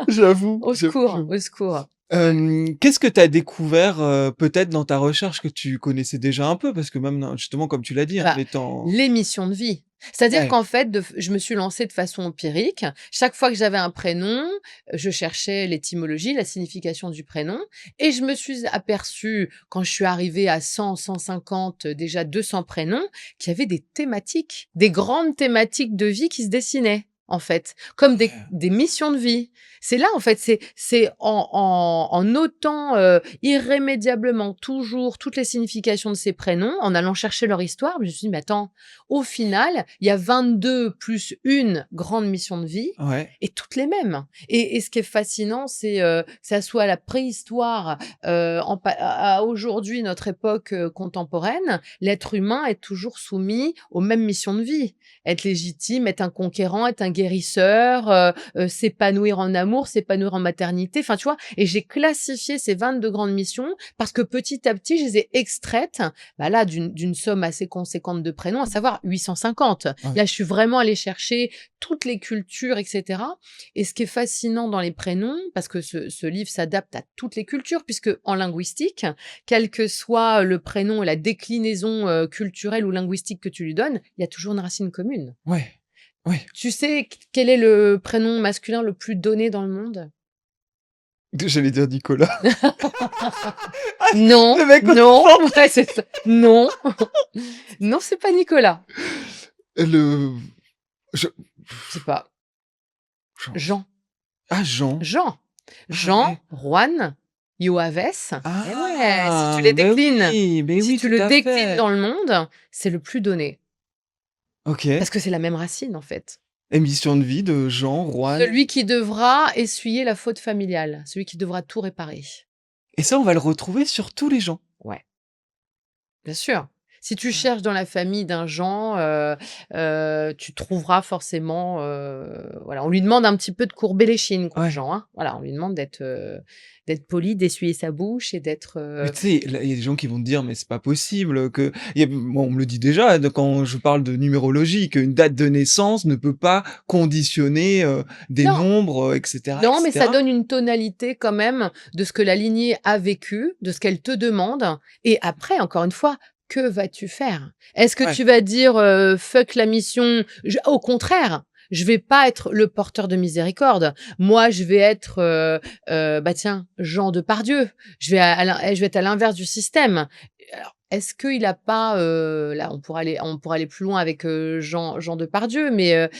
J'avoue. Au secours, au secours. Qu'est-ce que tu as découvert peut-être dans ta recherche que tu connaissais déjà un peu? Parce que même, justement, comme tu l'as dit, Bah, étant... les missions de vie. C'est-à-dire Ouais. qu'en fait, je me suis lancée de façon empirique. Chaque fois que j'avais un prénom, je cherchais l'étymologie, la signification du prénom. Et je me suis aperçue, quand je suis arrivée à 100, 150, déjà 200 prénoms, qu'il y avait des thématiques, des grandes thématiques de vie qui se dessinaient, en fait, comme des missions de vie. C'est là, en fait, c'est en notant irrémédiablement toujours toutes les significations de ces prénoms, en allant chercher leur histoire, je me suis dit, mais attends, au final, il y a 22 plus une grande mission de vie Ouais. et toutes les mêmes. Et ce qui est fascinant, c'est que ça soit la préhistoire à aujourd'hui, notre époque contemporaine, l'être humain est toujours soumis aux mêmes missions de vie. Être légitime, être un conquérant, être un guérisseur, s'épanouir en amour, s'épanouir en maternité. Enfin, tu vois, et j'ai classifié ces 22 grandes missions parce que petit à petit, je les ai extraites là, d'une somme assez conséquente de prénoms, à savoir 850. Ouais. Là, je suis vraiment allée chercher toutes les cultures, etc. Et ce qui est fascinant dans les prénoms, parce que ce livre s'adapte à toutes les cultures, puisque en linguistique, quel que soit le prénom et la déclinaison culturelle ou linguistique que tu lui donnes, il y a toujours une racine commune. Ouais. Ouais. Tu sais quel est le prénom masculin le plus donné dans le monde? J'allais dire Nicolas. Non, Le mec, non, ouais, c'est ça. Non, non, c'est pas Nicolas. Le... Je C'est pas Jean. Jean. Ah, Jean. Jean. Ah Jean, ouais. Juan, Yoaves. Et ouais, si Ah, tu les bah déclines, oui, mais si oui, tu tout le à déclines fait. dans le monde, c'est le plus donné. Ok. Parce que c'est la même racine, en fait. Émission de vie de Jean, Juan. Celui qui devra essuyer la faute familiale, celui qui devra tout réparer. Et ça, on va le retrouver sur tous les gens. Ouais, bien sûr. Si tu cherches dans la famille d'un Jean, tu trouveras forcément, voilà, on lui demande un petit peu de courber les chines, quoi, Ouais. Jean, hein. Voilà, on lui demande d'être poli, d'essuyer sa bouche et d'être. Mais tu sais, il y a des gens qui vont te dire, mais c'est pas possible que. Bon, on me le dit déjà quand je parle de numérologie, qu'une date de naissance ne peut pas conditionner des Non. nombres, etc. Non, mais ça etc. donne une tonalité quand même de ce que la lignée a vécu, de ce qu'elle te demande. Et après, encore une fois, que vas-tu faire? Est-ce que Ouais. tu vas dire fuck la mission? Au contraire, je vais pas être le porteur de miséricorde. Moi, je vais être, bah tiens, Jean Depardieu. Je vais être à l'inverse du système. Alors, est-ce qu'il a pas, là, on pourrait aller plus loin avec Jean Depardieu, mais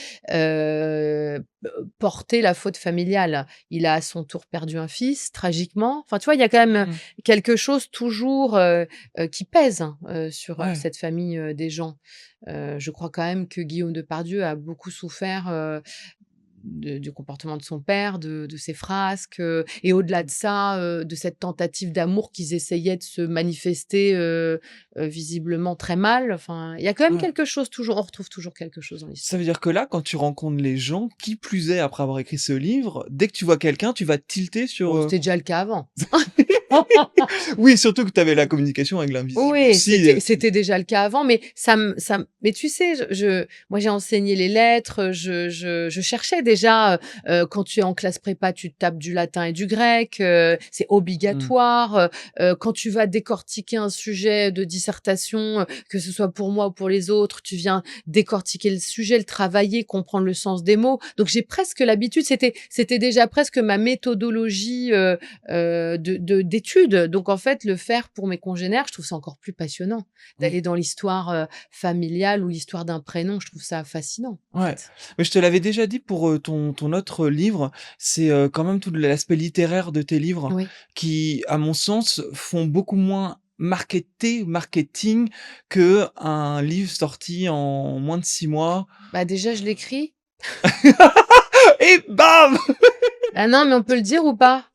porter la faute familiale. Il a à son tour perdu un fils, tragiquement. Enfin, tu vois, il y a quand même quelque chose toujours qui pèse sur Ouais. cette famille des gens. Je crois quand même que Guillaume Depardieu a beaucoup souffert du comportement de son père, de ses frasques, et au-delà de ça, de cette tentative d'amour qu'ils essayaient de se manifester visiblement très mal. Enfin, il y a quand même Ouais. quelque chose toujours, on retrouve toujours quelque chose dans l'histoire. Ça veut dire que là, quand tu rencontres les gens, qui plus est après avoir écrit ce livre, dès que tu vois quelqu'un, tu vas tilter sur. Bon, c'était déjà le cas avant. Oui, surtout que tu avais la communication avec l'invisible. Oui, Si, c'était déjà le cas avant, mais mais tu sais, moi j'ai enseigné les lettres, je cherchais déjà quand tu es en classe prépa, tu tapes du latin et du grec, c'est obligatoire. Quand tu vas décortiquer un sujet de dissertation, que ce soit pour moi ou pour les autres, tu viens décortiquer le sujet, le travailler, comprendre le sens des mots. Donc j'ai presque l'habitude, c'était déjà presque ma méthodologie d'études. Donc en fait, le faire pour mes congénères, je trouve ça encore plus passionnant d'aller dans l'histoire familiale ou l'histoire d'un prénom. Je trouve ça fascinant. En Ouais. fait. Mais je te l'avais déjà dit pour ton autre livre, c'est quand même tout l'aspect littéraire de tes livres Oui. qui, à mon sens, font beaucoup moins marketing que un livre sorti en moins de 6 mois. Bah déjà, je l'écris. Et bam! Ah non, mais on peut le dire ou pas?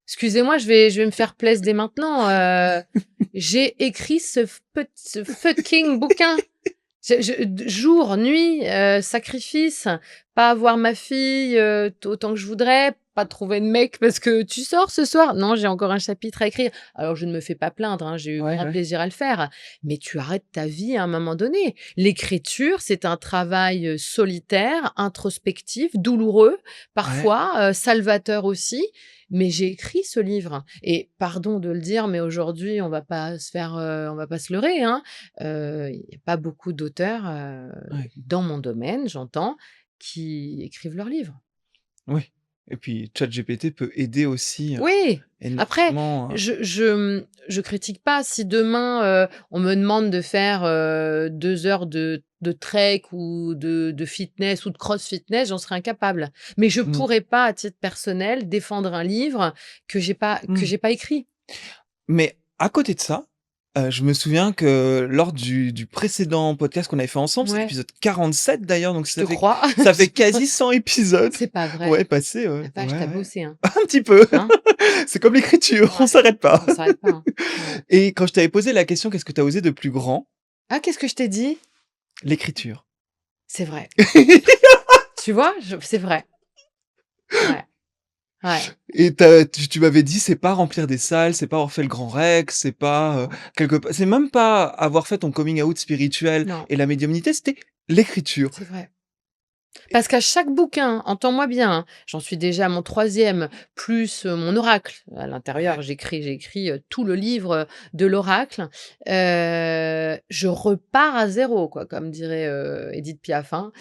Excusez-moi, je vais me faire plaisir dès maintenant. J'ai écrit ce fucking bouquin. Jour, nuit, sacrifice, pas avoir ma fille autant que je voudrais, pas trouver de mec parce que tu sors ce soir. Non, j'ai encore un chapitre à écrire. Alors, je ne me fais pas plaindre, hein, j'ai eu Ouais, grand ouais. plaisir à le faire. Mais tu arrêtes ta vie à un moment donné. L'écriture, c'est un travail solitaire, introspectif, douloureux, Ouais. parfois, salvateur aussi. Mais j'ai écrit ce livre. Et pardon de le dire, mais aujourd'hui, on va pas se leurrer, hein. Il y a pas beaucoup d'auteurs, Ouais. dans mon domaine, j'entends, qui écrivent leurs livres. Oui. Et puis ChatGPT peut aider aussi, Oui, après, énormément, je critique pas. Si demain, on me demande de faire, 2 heures de trek ou de fitness ou de cross fitness, j'en serais incapable. Mais je mmh. pourrais pas, à titre personnel, défendre un livre que Mmh. j'ai pas écrit. Mais à côté de ça, je me souviens que lors du précédent podcast qu'on avait fait ensemble, c'est Ouais, l'épisode 47 d'ailleurs, donc je te crois. ça fait quasi 100 épisodes. C'est pas vrai. Ouais, passé, La ouais, vache, tu as ouais. bossé, hein? Un petit peu. Hein? C'est comme l'écriture, on Ouais, s'arrête pas. on s'arrête pas, hein. Ouais. Et quand je t'avais posé la question: «Qu'est-ce que tu as osé de plus grand?» Ah, qu'est-ce que je t'ai dit? L'écriture. C'est vrai. Tu vois? C'est vrai. Ouais, ouais. Et tu m'avais dit: «C'est pas remplir des salles, c'est pas avoir fait le Grand Rex, c'est pas, Non, c'est même pas avoir fait ton coming out spirituel non, et la médiumnité, c'était l'écriture». c'est vrai. Parce qu'à chaque bouquin, entends-moi bien, hein, j'en suis déjà à mon 3e, plus, mon oracle. À l'intérieur, j'ai écrit, tout le livre, de l'oracle. Je repars à zéro, quoi, comme dirait, Édith Piaf, hein.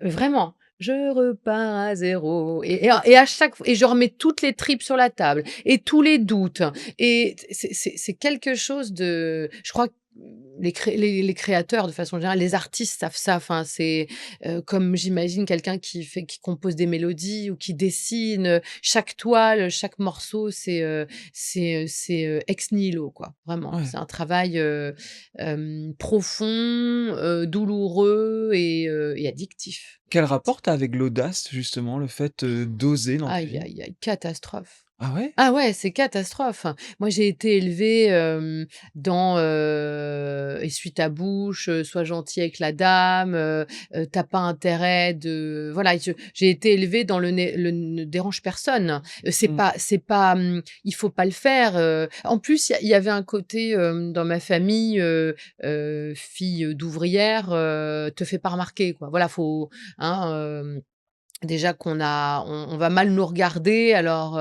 Vraiment, je repars à zéro et à chaque fois et je remets toutes les tripes sur la table et tous les doutes et c'est quelque chose de je crois que les créateurs, de façon générale, les artistes savent ça. Enfin, c'est, comme j'imagine quelqu'un qui compose des mélodies ou qui dessine, chaque toile, chaque morceau, ex nihilo, quoi. Vraiment, Ouais. c'est un travail, profond, douloureux et addictif. Quel rapport tu as avec l'audace justement, le fait, d'oser dans ta Aïe, vie? aïe, aïe, catastrophe. Ah ouais? Ah ouais, c'est catastrophe. Moi, j'ai été élevée, dans, essuie ta bouche, sois gentil avec la dame, tu pas intérêt de voilà, j'ai été élevée dans le ne dérange personne. Mmh. C'est pas, il faut pas le faire, en plus, il y avait un côté, dans ma famille, fille, d'ouvrière, te fais pas remarquer, quoi. Voilà, faut hein, déjà on va mal nous regarder, alors,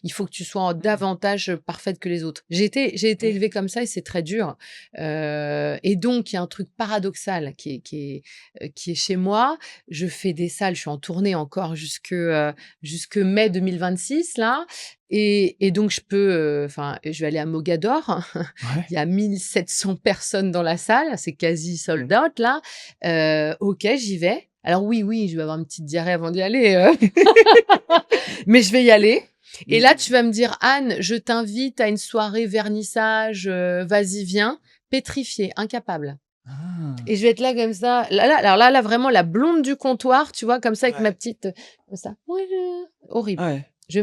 il faut que tu sois davantage parfaite que les autres. J'ai été Ouais. élevée comme ça et c'est très dur, et donc il y a un truc paradoxal qui est chez moi. Je fais des salles, je suis en tournée encore jusque mai 2026 là et donc je peux, enfin, je vais aller à Mogador. Ouais. Il y a 1 700 personnes dans la salle, c'est quasi sold Mmh. out là. OK, j'y vais. Alors oui, je vais avoir une petite diarrhée avant d'y aller, mais je vais y aller et là, Mmh. tu vas me dire: «Anne, je t'invite à une soirée vernissage, vas-y, viens». Pétrifiée, incapable Ah! et je vais être là comme ça, alors là, vraiment la blonde du comptoir, tu vois? Comme ça avec ma Ouais. petite, comme ça. «Bonjour». Horrible. Ouais. Je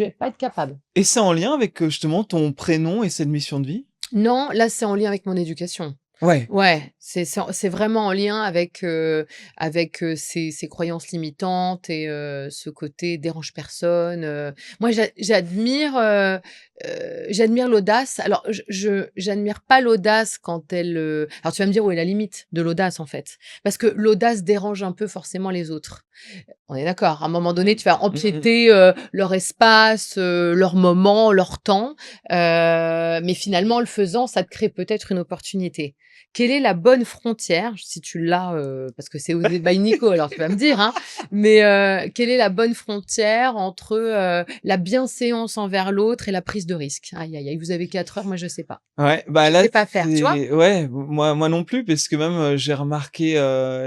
vais pas être capable. Et c'est en lien avec, justement ton prénom et cette mission de vie? Non, là, c'est en lien avec mon éducation. Ouais. Ouais, c'est vraiment en lien avec ces croyances limitantes et ce côté dérange personne, moi j'admire l'audace. Alors j'admire pas l'audace quand elle, alors tu vas me dire où est la limite de l'audace, en fait? Parce que l'audace dérange un peu forcément les autres. On est d'accord, à un moment donné, tu vas Mmh mh. empiéter, leur espace, leur moment, leur temps, mais finalement, en le faisant, ça te crée peut-être une opportunité. Quelle est la bonne frontière, si tu l'as, parce que c'est Osée by Nico, alors tu vas me dire, hein, mais quelle est la bonne frontière entre, la bienséance envers l'autre et la prise de risque? Aïe, aïe, aïe, vous avez 4 heures, moi je sais pas. Ouais, bah, Je là, sais pas faire, tu vois? c'est ouais, moi non plus parce que même, j'ai remarqué,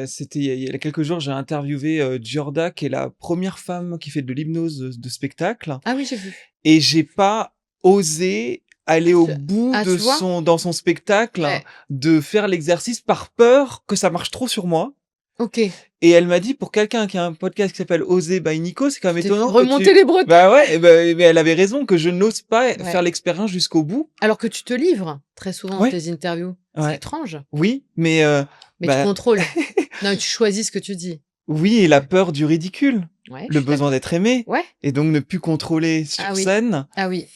c'était il y a quelques jours, j'ai interviewé, Giorda qui est la première femme qui fait de l'hypnose de spectacle Ah oui, j'ai vu. et j'ai pas osé aller au Je bout Ah, de tu vois? dans son spectacle, Ouais. de faire l'exercice par peur que ça marche trop sur moi. OK. Et elle m'a dit, pour quelqu'un qui a un podcast qui s'appelle Oser by Nico, c'est quand même Tu t'es étonnant fait que remonter les bretons. bah ouais, mais elle avait raison que je n'ose pas Ouais. faire l'expérience jusqu'au bout. Alors que tu te livres très souvent dans Ouais, tes interviews. C'est ouais. étrange, Oui, mais mais tu bah, contrôles. Non, tu choisis ce que tu dis. oui, et la peur du ridicule, Ouais, je le suis besoin d'accord. d'être aimé, Ouais. et donc ne plus contrôler Ah sur oui. scène, Ah oui.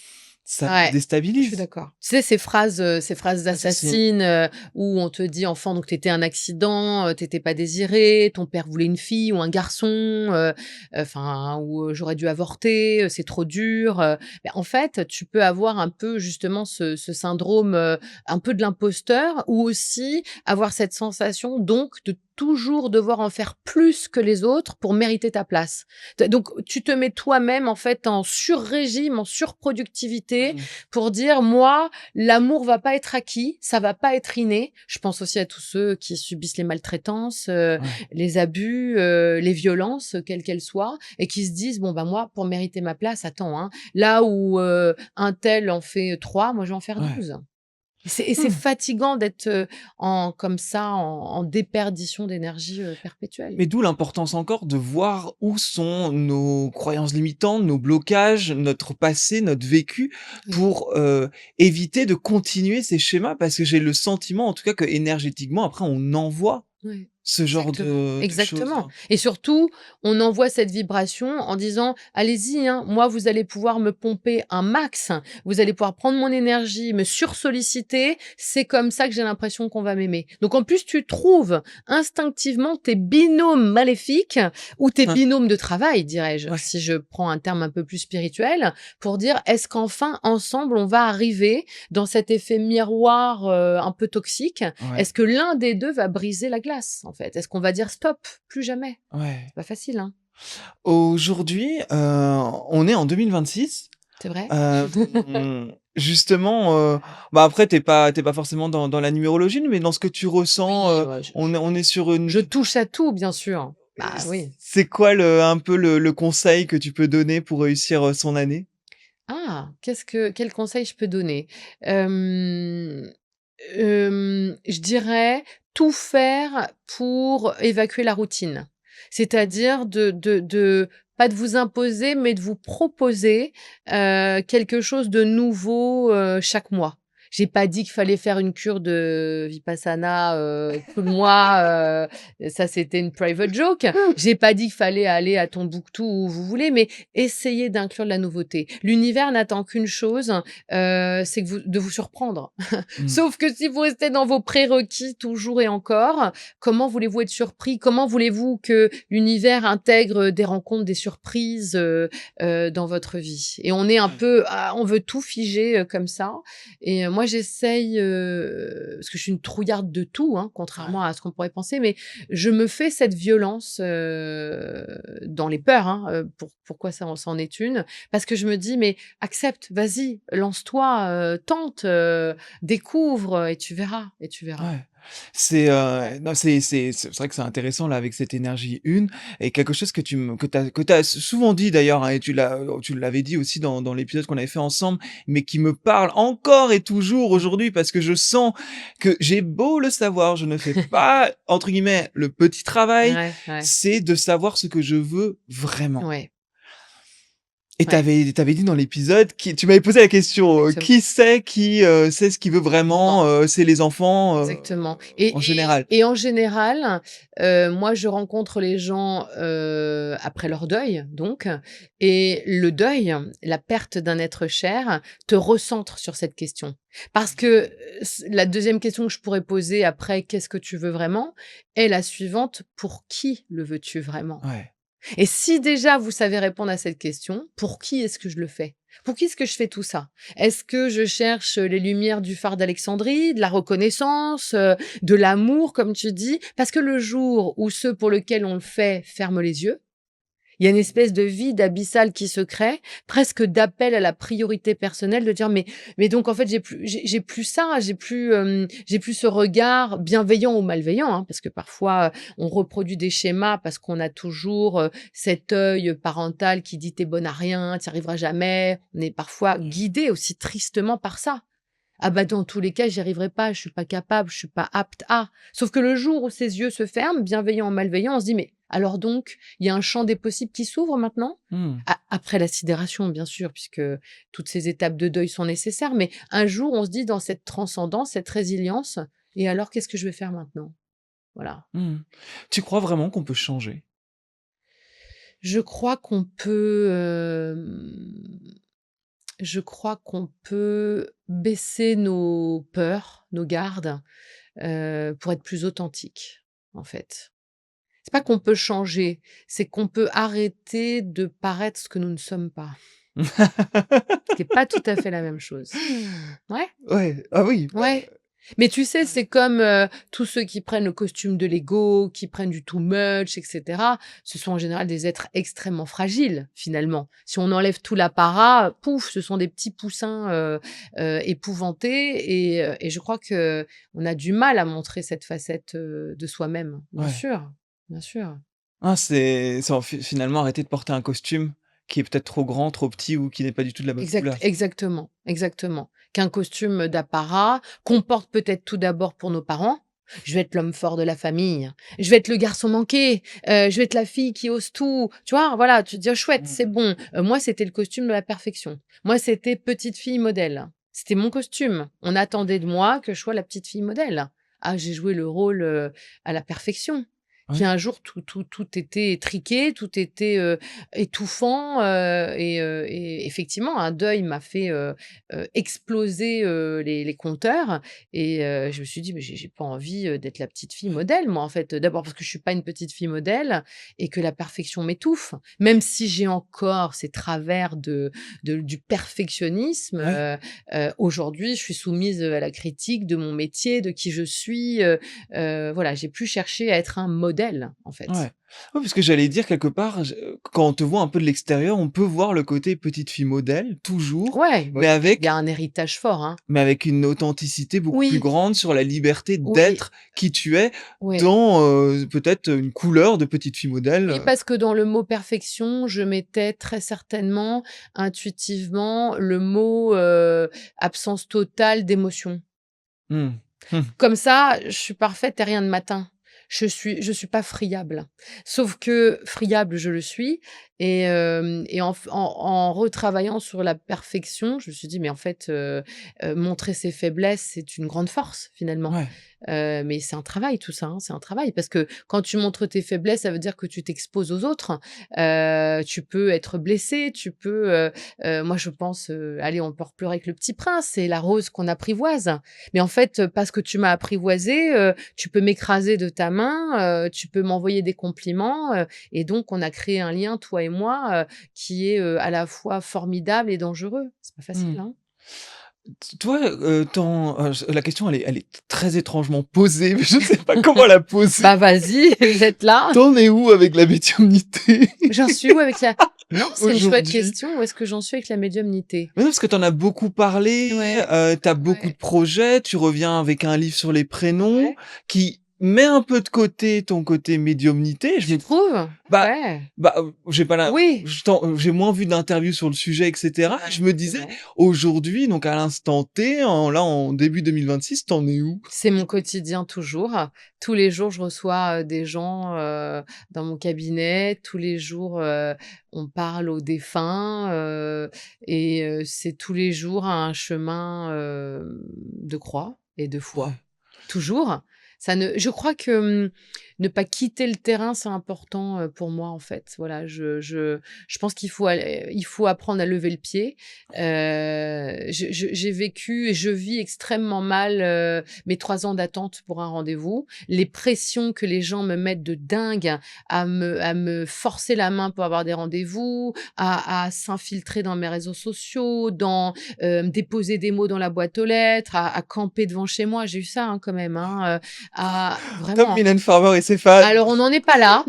ça me Ouais, je suis déstabilise. d'accord. Tu sais, ces phrases Assassine. d'assassines où on te dit enfant, donc t'étais un accident, t'étais pas désiré, ton père voulait une fille ou un garçon, enfin, ou j'aurais dû avorter, c'est trop dur. Ben, en fait, tu peux avoir un peu justement ce syndrome un peu de l'imposteur ou aussi avoir cette sensation donc de toujours devoir en faire plus que les autres pour mériter ta place. Donc, tu te mets toi-même en fait en sur-régime, en surproductivité Mmh. pour dire moi, l'amour va pas être acquis, ça va pas être inné. Je pense aussi à tous ceux qui subissent les maltraitances, Ouais. les abus, les violences, quelles qu'elles soient, et qui se disent bon bah moi, pour mériter ma place, attends, hein, là où un tel en fait 3, moi je vais en faire Ouais. 12. Et c'est Mmh. fatigant d'être comme ça, en déperdition d'énergie perpétuelle. Mais d'où l'importance encore de voir où sont nos croyances limitantes, nos blocages, notre passé, notre vécu, Oui. pour éviter de continuer ces schémas, parce que j'ai le sentiment, en tout cas, que énergétiquement, après, on envoie Oui. ce genre Exactement, de choses. exactement. Et surtout, on envoie cette vibration en disant: «Allez-y, hein, moi, vous allez pouvoir me pomper un max, vous allez pouvoir prendre mon énergie, me sursolliciter, c'est comme ça que j'ai l'impression qu'on va m'aimer». Donc en plus, tu trouves instinctivement tes binômes maléfiques ou tes Ouais, binômes de travail, dirais-je, ouais, si je prends un terme un peu plus spirituel, pour dire: «Est-ce qu'enfin, ensemble, on va arriver dans cet effet miroir, un peu toxique? ouais, Est-ce que l'un des 2 va briser la glace, en fait? Est-ce qu'on va dire: «Stop, plus jamais»? ouais. C'est pas facile, hein? Aujourd'hui, on est en 2026. C'est vrai? Justement, bah, après t'es pas forcément dans la numérologie, mais dans ce que tu ressens, Oui, ouais, on est sur une je touche à tout, bien sûr. Bah, oui. c'est quoi un peu le conseil que tu peux donner pour réussir, son année? Ah! Quel conseil je peux donner? Je dirais tout faire pour évacuer la routine. C'est-à-dire de pas de vous imposer, mais de vous proposer, quelque chose de nouveau, chaque mois. J'ai pas dit qu'il fallait faire une cure de Vipassana, tout le mois, ça c'était une private joke. J'ai pas dit qu'il fallait aller à Tombouctou où vous voulez, mais essayez d'inclure de la nouveauté. L'univers n'attend qu'une chose, c'est que de vous surprendre. Mmh. Sauf que si vous restez dans vos prérequis toujours et encore, comment voulez-vous être surpris? Comment voulez-vous que l'univers intègre des rencontres, des surprises, dans votre vie? Et on est un Ouais, peu on veut tout figer, comme ça et moi j'essaye, parce que je suis une trouillarde de tout, hein, ouais, contrairement à ce qu'on pourrait penser, mais je me fais cette violence, dans les peurs, hein, pourquoi ça c'en est une, parce que je me dis: «Mais accepte, vas-y, lance-toi, tente, découvre et tu verras et tu verras». ouais. Non, c'est vrai que c'est intéressant là avec cette énergie une, et quelque chose que tu as souvent dit d'ailleurs, hein, et tu l'avais dit aussi dans l'épisode qu'on avait fait ensemble, mais qui me parle encore et toujours aujourd'hui, parce que je sens que j'ai beau le savoir, je ne fais pas, entre guillemets, «le petit travail», Ouais, ouais, c'est de savoir ce que je veux vraiment. ouais, Et ouais, t'avais dit dans l'épisode, tu m'avais posé la question, exactement. qui sait ce qu'il veut Vivant. vraiment? C'est les enfants, Exactement en général. et en général, moi je rencontre les gens, après leur deuil donc et le deuil, la perte d'un être cher te recentre sur cette question. Parce que, la deuxième question que je pourrais poser après: «Qu'est-ce que tu veux vraiment?» est la suivante: «Pour qui le veux-tu vraiment?» Ouais, Et si déjà vous savez répondre à cette question, pour qui est-ce que je le fais? Pour qui est-ce que je fais tout ça? Est-ce que je cherche les lumières du phare d'Alexandrie, de la reconnaissance, de l'amour comme tu dis? Parce que le jour où ceux pour lesquels on le fait ferment les yeux, il y a une espèce de vide abyssal qui se crée, presque d'appel à la priorité personnelle, de dire: «Mais donc en fait j'ai plus ça, j'ai plus ce regard bienveillant ou malveillant», hein, parce que parfois, on reproduit des schémas parce qu'on a toujours, cet œil parental qui dit: «Tu es bonne à rien, tu y arriveras jamais». On est parfois guidé aussi tristement par ça. Ah bah dans tous les cas, j'y arriverai pas, je suis pas capable, je suis pas apte à. Sauf que le jour où ses yeux se ferment, bienveillant, malveillant, on se dit mais alors donc, il y a un champ des possibles qui s'ouvre maintenant? Mmh. Après la sidération, bien sûr, puisque toutes ces étapes de deuil sont nécessaires, mais un jour, on se dit dans cette transcendance, cette résilience, et alors qu'est-ce que je vais faire maintenant? Voilà. Mmh. Tu crois vraiment qu'on peut changer? Je crois qu'on peut, baisser nos peurs, nos gardes, pour être plus authentique, en fait. C'est pas qu'on peut changer, c'est qu'on peut arrêter de paraître ce que nous ne sommes pas. Ce qui est pas tout à fait la même chose. Ouais, Ouais, ah oui, bah, ouais. Mais tu sais, c'est comme, tous ceux qui prennent le costume de l'ego, qui prennent du too much et cetera. Ce sont en général des êtres extrêmement fragiles, finalement. Si on enlève tout l'apparat, pouf, ce sont des petits poussins, épouvantés et je crois qu'on a du mal à montrer cette facette, de soi-même. Bien ouais. sûr, bien sûr. Ah, c'est en finalement arrêter de porter un costume qui est peut-être trop grand, trop petit ou qui n'est pas du tout de la bonne couleur. Exactement, exactement. Qu'un costume d'apparat qu'on porte peut-être tout d'abord pour nos parents. Je vais être l'homme fort de la famille. Je vais être le garçon manqué. Je vais être la fille qui ose tout. Tu vois, voilà, tu te dis: «Oh chouette, Mmh. c'est bon». Moi, c'était le costume de la perfection. Moi, c'était petite fille modèle. C'était mon costume. On attendait de moi que je sois la petite fille modèle. Ah, j'ai joué le rôle, à la perfection. Puis Ouais, un jour, tout était étriqué, tout était, étouffant, et effectivement, un deuil m'a fait, exploser, les compteurs et je me suis dit: «Mais j'ai pas envie, d'être la petite fille modèle, moi, en fait». D'abord parce que je suis pas une petite fille modèle et que la perfection m'étouffe. Même si j'ai encore ces travers du perfectionnisme, ouais, aujourd'hui, je suis soumise, à la critique de mon métier, de qui je suis, voilà, j'ai plus cherché à être un modèle, en fait. ouais. Ouais, parce que j'allais dire quelque part, je quand on te voit un peu de l'extérieur, on peut voir le côté petite fille modèle, toujours, Ouais, bah, mais il y avec a un héritage fort, hein. mais avec une authenticité beaucoup plus Oui, grande sur la liberté oui, d'être qui tu es ouais. dans, peut-être une couleur de petite fille modèle, Oui, parce que dans le mot perfection, je mettais très certainement, intuitivement, le mot, absence totale d'émotion. Mmh. Mmh. Comme ça, je suis parfaite et rien ne m'atteint. Je suis pas friable. Sauf que friable, je le suis et en retravaillant sur la perfection, je me suis dit: «Mais en fait, montrer ses faiblesses, c'est une grande force, finalement». Ouais. Mais c'est un travail tout ça, hein, c'est un travail parce que quand tu montres tes faiblesses, ça veut dire que tu t'exposes aux autres. Tu peux être blessé, tu peux, moi je pense, allez, on peut replorer avec Le Petit Prince, c'est la rose qu'on apprivoise. Mais en fait, parce que tu m'as apprivoisée, tu peux m'écraser de ta main, tu peux m'envoyer des compliments, et donc on a créé un lien, toi et moi, qui est, à la fois formidable et dangereux. C'est pas facile, Mmh. hein? Toi, la question elle est très étrangement posée, mais je ne sais pas comment la poser. Bah, vas-y, vous êtes là. Tu es où avec la médiumnité J'en suis où avec la non, c'est une chouette aujourd'hui? question. Où est-ce que j'en suis avec la médiumnité? Mais non, parce que tu en as beaucoup parlé, Ouais, tu as beaucoup de ouais, projets, tu reviens avec un livre sur les prénoms ouais. qui met un peu de côté ton côté médiumnité. Tu trouves? Bah Ouais. j'ai pas la Oui. j'ai moins vu d'interviews sur le sujet et cetera. Ouais, Je me c'est disais, vrai. aujourd'hui, donc à l'instant T, en début 2026, tu en es où? C'est mon quotidien toujours. Tous les jours, je reçois, des gens, dans mon cabinet. Tous les jours, on parle aux défunts, c'est tous les jours un chemin, de croix et de foi. Ouais, Toujours. Ça ne je crois que, ne pas quitter le terrain, c'est important, pour moi, en fait. Voilà, je pense il faut apprendre à lever le pied. J'ai vécu et je vis extrêmement mal, mes 3 ans d'attente pour un rendez-vous. Les pressions que les gens me mettent de dingue à me forcer la main pour avoir des rendez-vous, à s'infiltrer dans mes réseaux sociaux, déposer des mots dans la boîte aux lettres, à camper devant chez moi. J'ai eu ça, hein, quand même, hein, comme vraiment. Mylène Farmer et ses fans. Alors on n'en est pas là.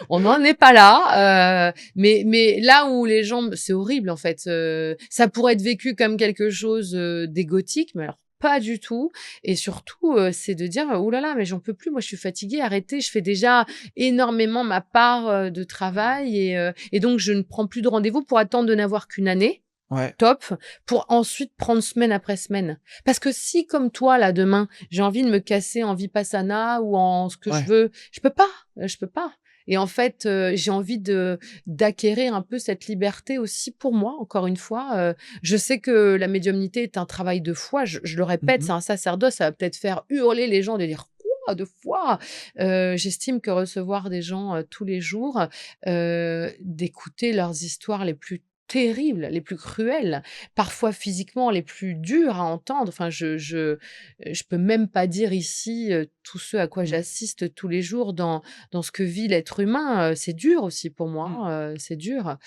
On n'en est pas là, mais là où les gens c'est horrible, en fait, ça pourrait être vécu comme quelque chose, d'égotique, mais alors pas du tout et surtout, c'est de dire: «Ouh là là, mais j'en peux plus, moi je suis fatiguée, arrêtez, je fais déjà énormément ma part, de travail et donc je ne prends plus de rendez-vous pour attendre de n'avoir qu'une année». Ouais. top, pour ensuite prendre semaine après semaine. Parce que si, comme toi, là, demain, j'ai envie de me casser en Vipassana ou en ce que je Ouais. veux, je peux pas. Et en fait, j'ai envie d'acquérir un peu cette liberté aussi pour moi, encore une fois. Je sais que la médiumnité est un travail de foi, je le répète, Mmh. c'est un sacerdoce, ça va peut-être faire hurler les gens de dire: «Quoi? De foi?» J'estime que recevoir des gens, tous les jours, d'écouter leurs histoires les plus terribles, les plus cruelles, parfois physiquement les plus dures à entendre. Enfin, je peux même pas dire ici, tout ce à quoi Mmh. j'assiste tous les jours dans ce que vit l'être humain, c'est dur aussi pour Mmh. moi, c'est dur.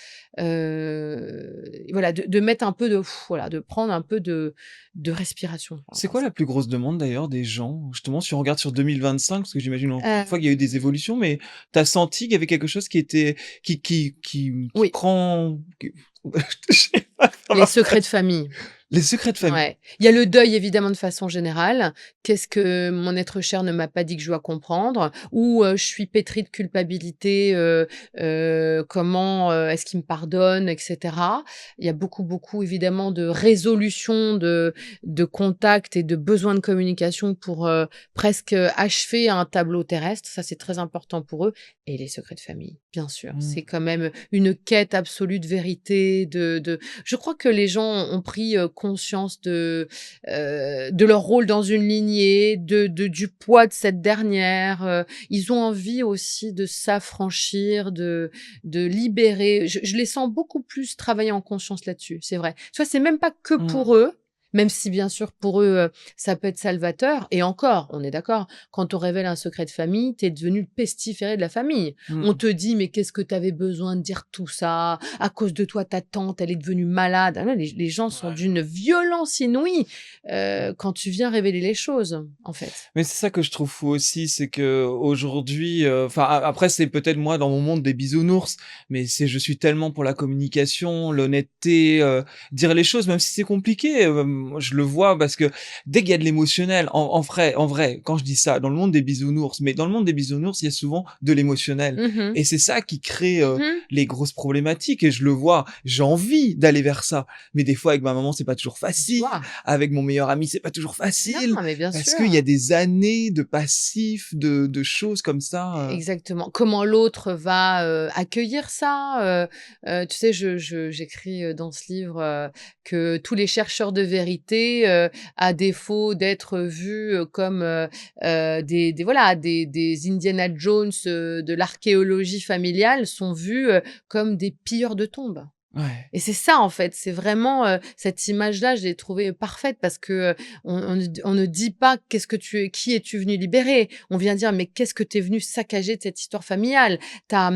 Voilà, de mettre un peu de voilà, de prendre un peu de respiration par C'est rapport à quoi ça. la plus grosse demande d'ailleurs des gens? Justement, si on regarde sur 2025, parce que j'imagine encore une fois qu'il y a eu Hem, des évolutions, mais tu as senti qu'il y avait quelque chose qui était qui oui, prend qui je sais pas les comment secrets de famille. les secrets de famille. Ouais. Il y a le deuil évidemment de façon générale. Qu'est-ce que mon être cher ne m'a pas dit que je dois comprendre? Ou, je suis pétrie de culpabilité, comment, est-ce qu'il me pardonne et cetera? Il y a beaucoup, beaucoup évidemment de résolution de contacts et de besoins de communication pour, presque, achever un tableau terrestre. Ça, c'est très important pour eux et les secrets de famille, bien sûr. Mmh. C'est quand même une quête absolue de vérité, de je crois que les gens ont pris, conscience de leur rôle dans une lignée, du poids de cette dernière, ils ont envie aussi de s'affranchir, de libérer. Je les sens beaucoup plus travailler en conscience là-dessus, c'est vrai. Tu vois, c'est même pas que Mmh. pour eux, même si bien sûr pour eux, ça peut être salvateur et encore, on est d'accord, quand on révèle un secret de famille, tu es devenu le pestiféré de la famille. On Mmh. te dit: «Mais qu'est-ce que tu avais besoin de dire tout ça? À cause de toi, ta tante, elle est devenue malade». Ah ouais, les gens sont Ouais. d'une violence inouïe, quand tu viens révéler les choses, en fait. Mais c'est ça que je trouve fou aussi, c'est qu'aujourd'hui, enfin après c'est peut-être moi dans mon monde des bisounours, mais c'est je suis tellement pour la communication, l'honnêteté, dire les choses même si c'est compliqué, moi je le vois parce que dès qu'il y a de l'émotionnel, en vrai, quand je dis ça, dans le monde des bisounours, mais dans le monde des bisounours, il y a souvent de l'émotionnel Mmh mh. et c'est ça qui crée, Mmh. les grosses problématiques et je le vois, j'ai envie d'aller vers ça, mais des fois avec ma maman, c'est pas toujours Tu facile, vois? avec mon meilleur ami, c'est pas toujours facile. Non, mais bien Parce qu'il y sûr. a des années de passifs, de choses comme ça, Exactement. Comment l'autre va, accueillir ça, tu sais, j'écris, dans ce livre, que tous les chercheurs de vérité, à défaut d'être vus, comme, des voilà, des Indiana Jones, de l'archéologie familiale, sont vus, comme des pilleurs de tombes. ouais. Et c'est ça, en fait, c'est vraiment, cette image-là, je l'ai trouvée parfaite parce que, on ne dit pas: qui es-tu venu libérer?» On vient dire: «Mais qu'est-ce que tu es venu saccager de cette histoire familiale? Tu as,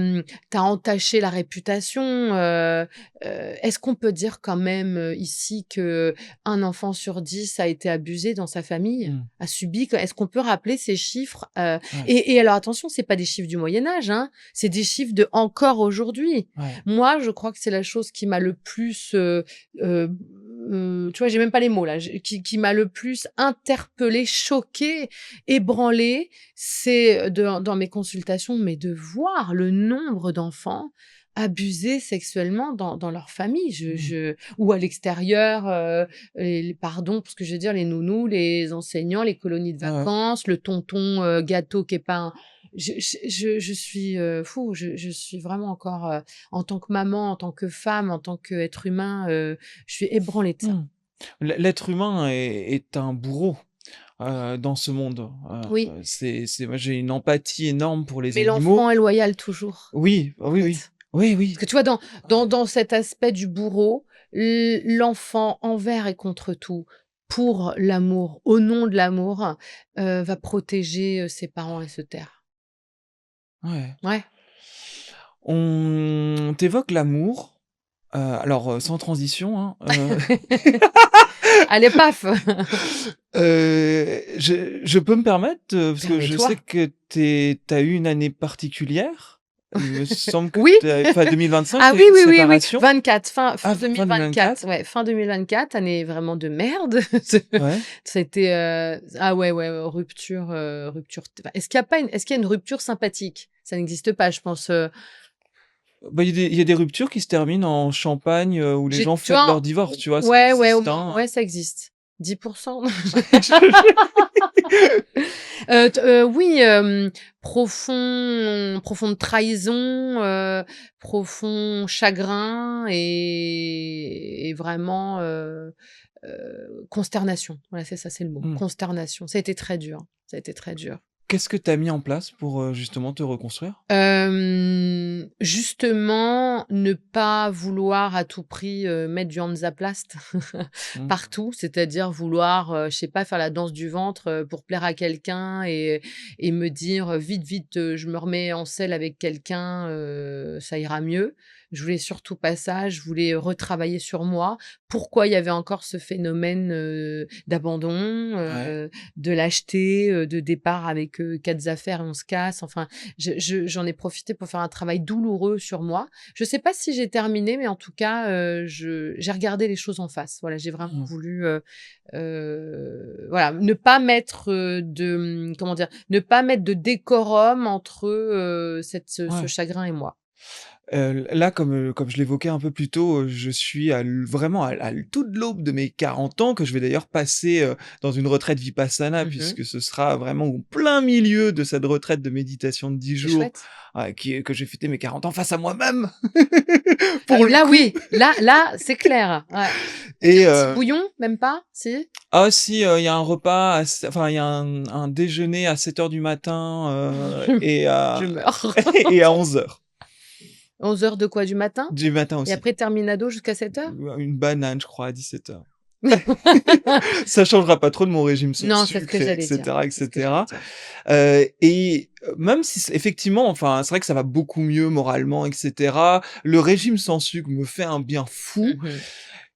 entaché la réputation», est-ce qu'on peut dire quand même, ici que un enfant sur 10 a été abusé dans sa famille? Mmh. A subi est-ce qu'on peut rappeler ces chiffres? Ouais, Et alors attention, c'est pas des chiffres du Moyen Âge, hein, c'est des chiffres de encore aujourd'hui. ouais. Moi, je crois que c'est la chose qui m'a le plus, heu, tu vois, j'ai même pas les mots là, qui m'a le plus interpellée, choquée, ébranlée, c'est dans mes consultations, mais de voir le nombre d'enfants abusés sexuellement dans leur famille. Mmh. Ou à l'extérieur, pardon pour ce que je veux dire, les nounous, les enseignants, les colonies de Ouais, ouais. vacances, le tonton, gâteau qui est pas un je suis, fou, je suis vraiment encore, en tant que maman, en tant que femme, en tant qu'être humain, je suis ébranlée de ça. Mmh. L'être humain est un bourreau, dans ce monde, Oui, c'est moi j'ai une empathie énorme pour les mais animaux. l'enfant est loyal toujours, Oui, ah en oui, oui. fait. Oui, Parce oui. que tu vois, dans cet aspect du bourreau, l'enfant envers et contre tout, pour l'amour, au nom de l'amour, va protéger, ses parents et se taire. Ouais. Ouais. On t'évoque l'amour, alors, sans transition, hein, Allez, paf! je peux me permettre, parce que je sais Permets-toi. que tu as eu une année particulière. Il me semble que Oui! tu as enfin 2025, Ah tu as oui, eu une oui, oui, oui, séparation. 24, fin Ah, fin 2024, 2024? ouais, fin 2024, année vraiment de merde. Ouais. Ça a été, ah ouais, ouais, rupture, rupture est-ce qu'il y a une rupture sympathique? Ça n'existe pas, je pense, Bah, il y a des ruptures qui se terminent en champagne, où les gens Tu fêtent vois? leur divorce, tu vois? Ça Ouais, ouais, existe, hein. ouais, ça existe. 10%. Oui, profonde trahison, profond chagrin et vraiment, consternation. Voilà, c'est ça, c'est le mot. Mmh. Consternation. Ça a été très dur. Ça a été très dur. Qu'est-ce que tu as mis en place pour, justement te reconstruire? Justement, ne pas vouloir à tout prix, mettre du Hansaplast Mmh. partout, c'est-à-dire vouloir, je sais pas, faire la danse du ventre, pour plaire à quelqu'un et me dire: «Vite, vite, je me remets en selle avec quelqu'un, ça ira mieux». Je voulais surtout pas ça, je voulais retravailler sur moi. Pourquoi il y avait encore ce phénomène, d'abandon, Ouais. de lâcheté, de départ avec, 4 affaires et on se casse, enfin j'en ai profité pour faire un travail douloureux sur moi. Je sais pas si j'ai terminé, mais en tout cas, j'ai regardé les choses en face. Voilà, j'ai vraiment Mmh. voulu, voilà, ne pas mettre, comment dire? Ne pas mettre de décorum entre, ce Ouais. chagrin et moi. Là, comme je l'évoquais un peu plus tôt, je suis vraiment à toute l'aube de mes 40 ans, que je vais d'ailleurs passer, dans une retraite vipassana, Mmh. puisque ce sera vraiment au plein milieu de cette retraite de méditation de 10 C'est jours, chouette. que j'ai fêté mes 40 ans face à moi-même, pour le Là coup. oui, là, c'est clair. Ouais. Et Un petit bouillon, même pas? Si? ah si, il y a un repas enfin, il y a un déjeuner à 7 heures du matin, et Je à meurs. et à 11 heures 11 heures de quoi? Du matin? du matin Et aussi. après terminado jusqu'à 7 heures. Une banane, je crois, à 17 heures. Ça changera pas trop de mon régime sans Non, c'est ce que sucre, et j'allais dire. cetera, et C'est ce que j'allais cetera. dire. Même si effectivement, enfin, c'est vrai que ça va beaucoup mieux moralement, et cetera. Le régime sans sucre me fait un bien fou, Mmh.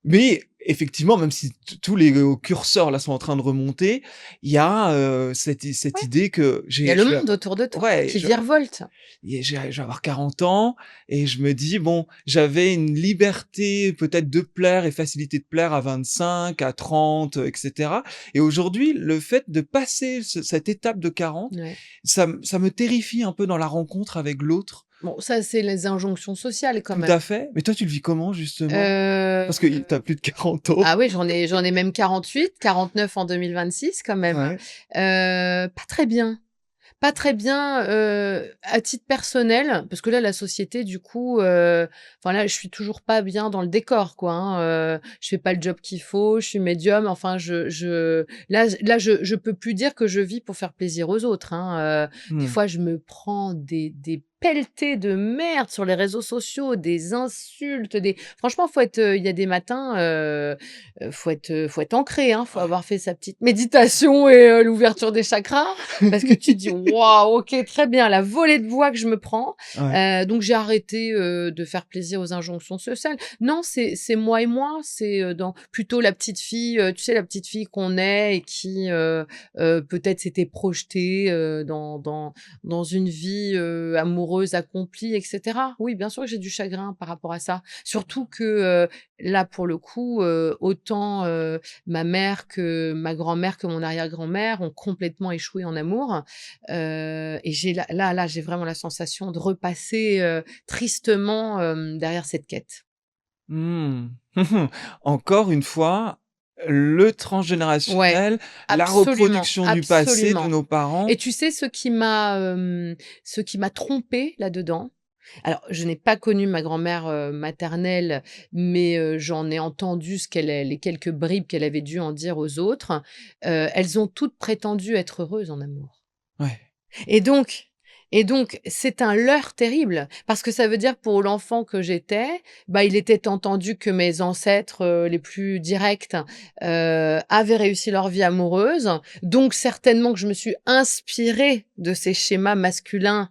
mais effectivement, même si tous les curseurs là sont en train de remonter, il y a, cette Ouais, idée que il y a j'ai le je vais monde autour de toi ouais, qui virevolte. je vais avoir 40 ans et je me dis: «Bon, j'avais une liberté peut-être de plaire et facilité de plaire à 25, à 30, et cetera, et aujourd'hui, le fait de passer cette étape de 40, Ouais. ça me terrifie un peu dans la rencontre avec l'autre». Bon, ça, c'est les injonctions sociales quand Tout même. à fait. Mais toi, tu le vis comment justement? Parce que Heu, tu as plus de 40 ans. ah oui, j'en ai même 48, 49 en 2026 quand même. Ouais. Pas très bien. Pas très bien, à titre personnel, parce que là, la société, du coup, enfin là, je suis toujours pas bien dans le décor, quoi, hein, je fais pas le job qu'il faut, je suis médium, enfin, je peux plus dire que je vis pour faire plaisir aux autres, hein, des Mmh. fois, je me prends des pelletées de merde sur les réseaux sociaux, des insultes, franchement, il y a des matins, faut être ancré, hein, faut Ouais. avoir fait sa petite méditation et l'ouverture des chakras. Parce que tu te dis: «Waouh, OK, très bien, la volée de voix que je me prends». Ouais. Donc j'ai arrêté, de faire plaisir aux injonctions sociales. Non, c'est moi et moi, c'est, dans plutôt la petite fille, tu sais, la petite fille qu'on est et qui, peut-être s'était projetée, dans une vie, amoureuse accomplie et cetera. Oui, bien sûr que j'ai du chagrin par rapport à ça. Surtout que, là, pour le coup, autant, ma mère que ma grand-mère, que mon arrière-grand-mère ont complètement échoué en amour, et j'ai là, j'ai vraiment la sensation de repasser, tristement, derrière cette quête. Mmh. Encore une fois, le Ouais, transgénérationnel, la absolument, reproduction du passé de absolument. nos Et parents. tu sais ce qui m'a trompée là-dedans? Alors, je n'ai pas connu ma grand-mère, maternelle, mais j'en ai entendu les quelques bribes qu'elle avait dû en dire aux autres. Elles ont toutes prétendu être heureuses en amour. Ouais. Et donc c'est un leurre terrible parce que ça veut dire pour l'enfant que j'étais, bah, il était entendu que mes ancêtres, les plus directs, avaient réussi leur vie amoureuse. Donc certainement que je me suis inspirée de ces schémas masculins,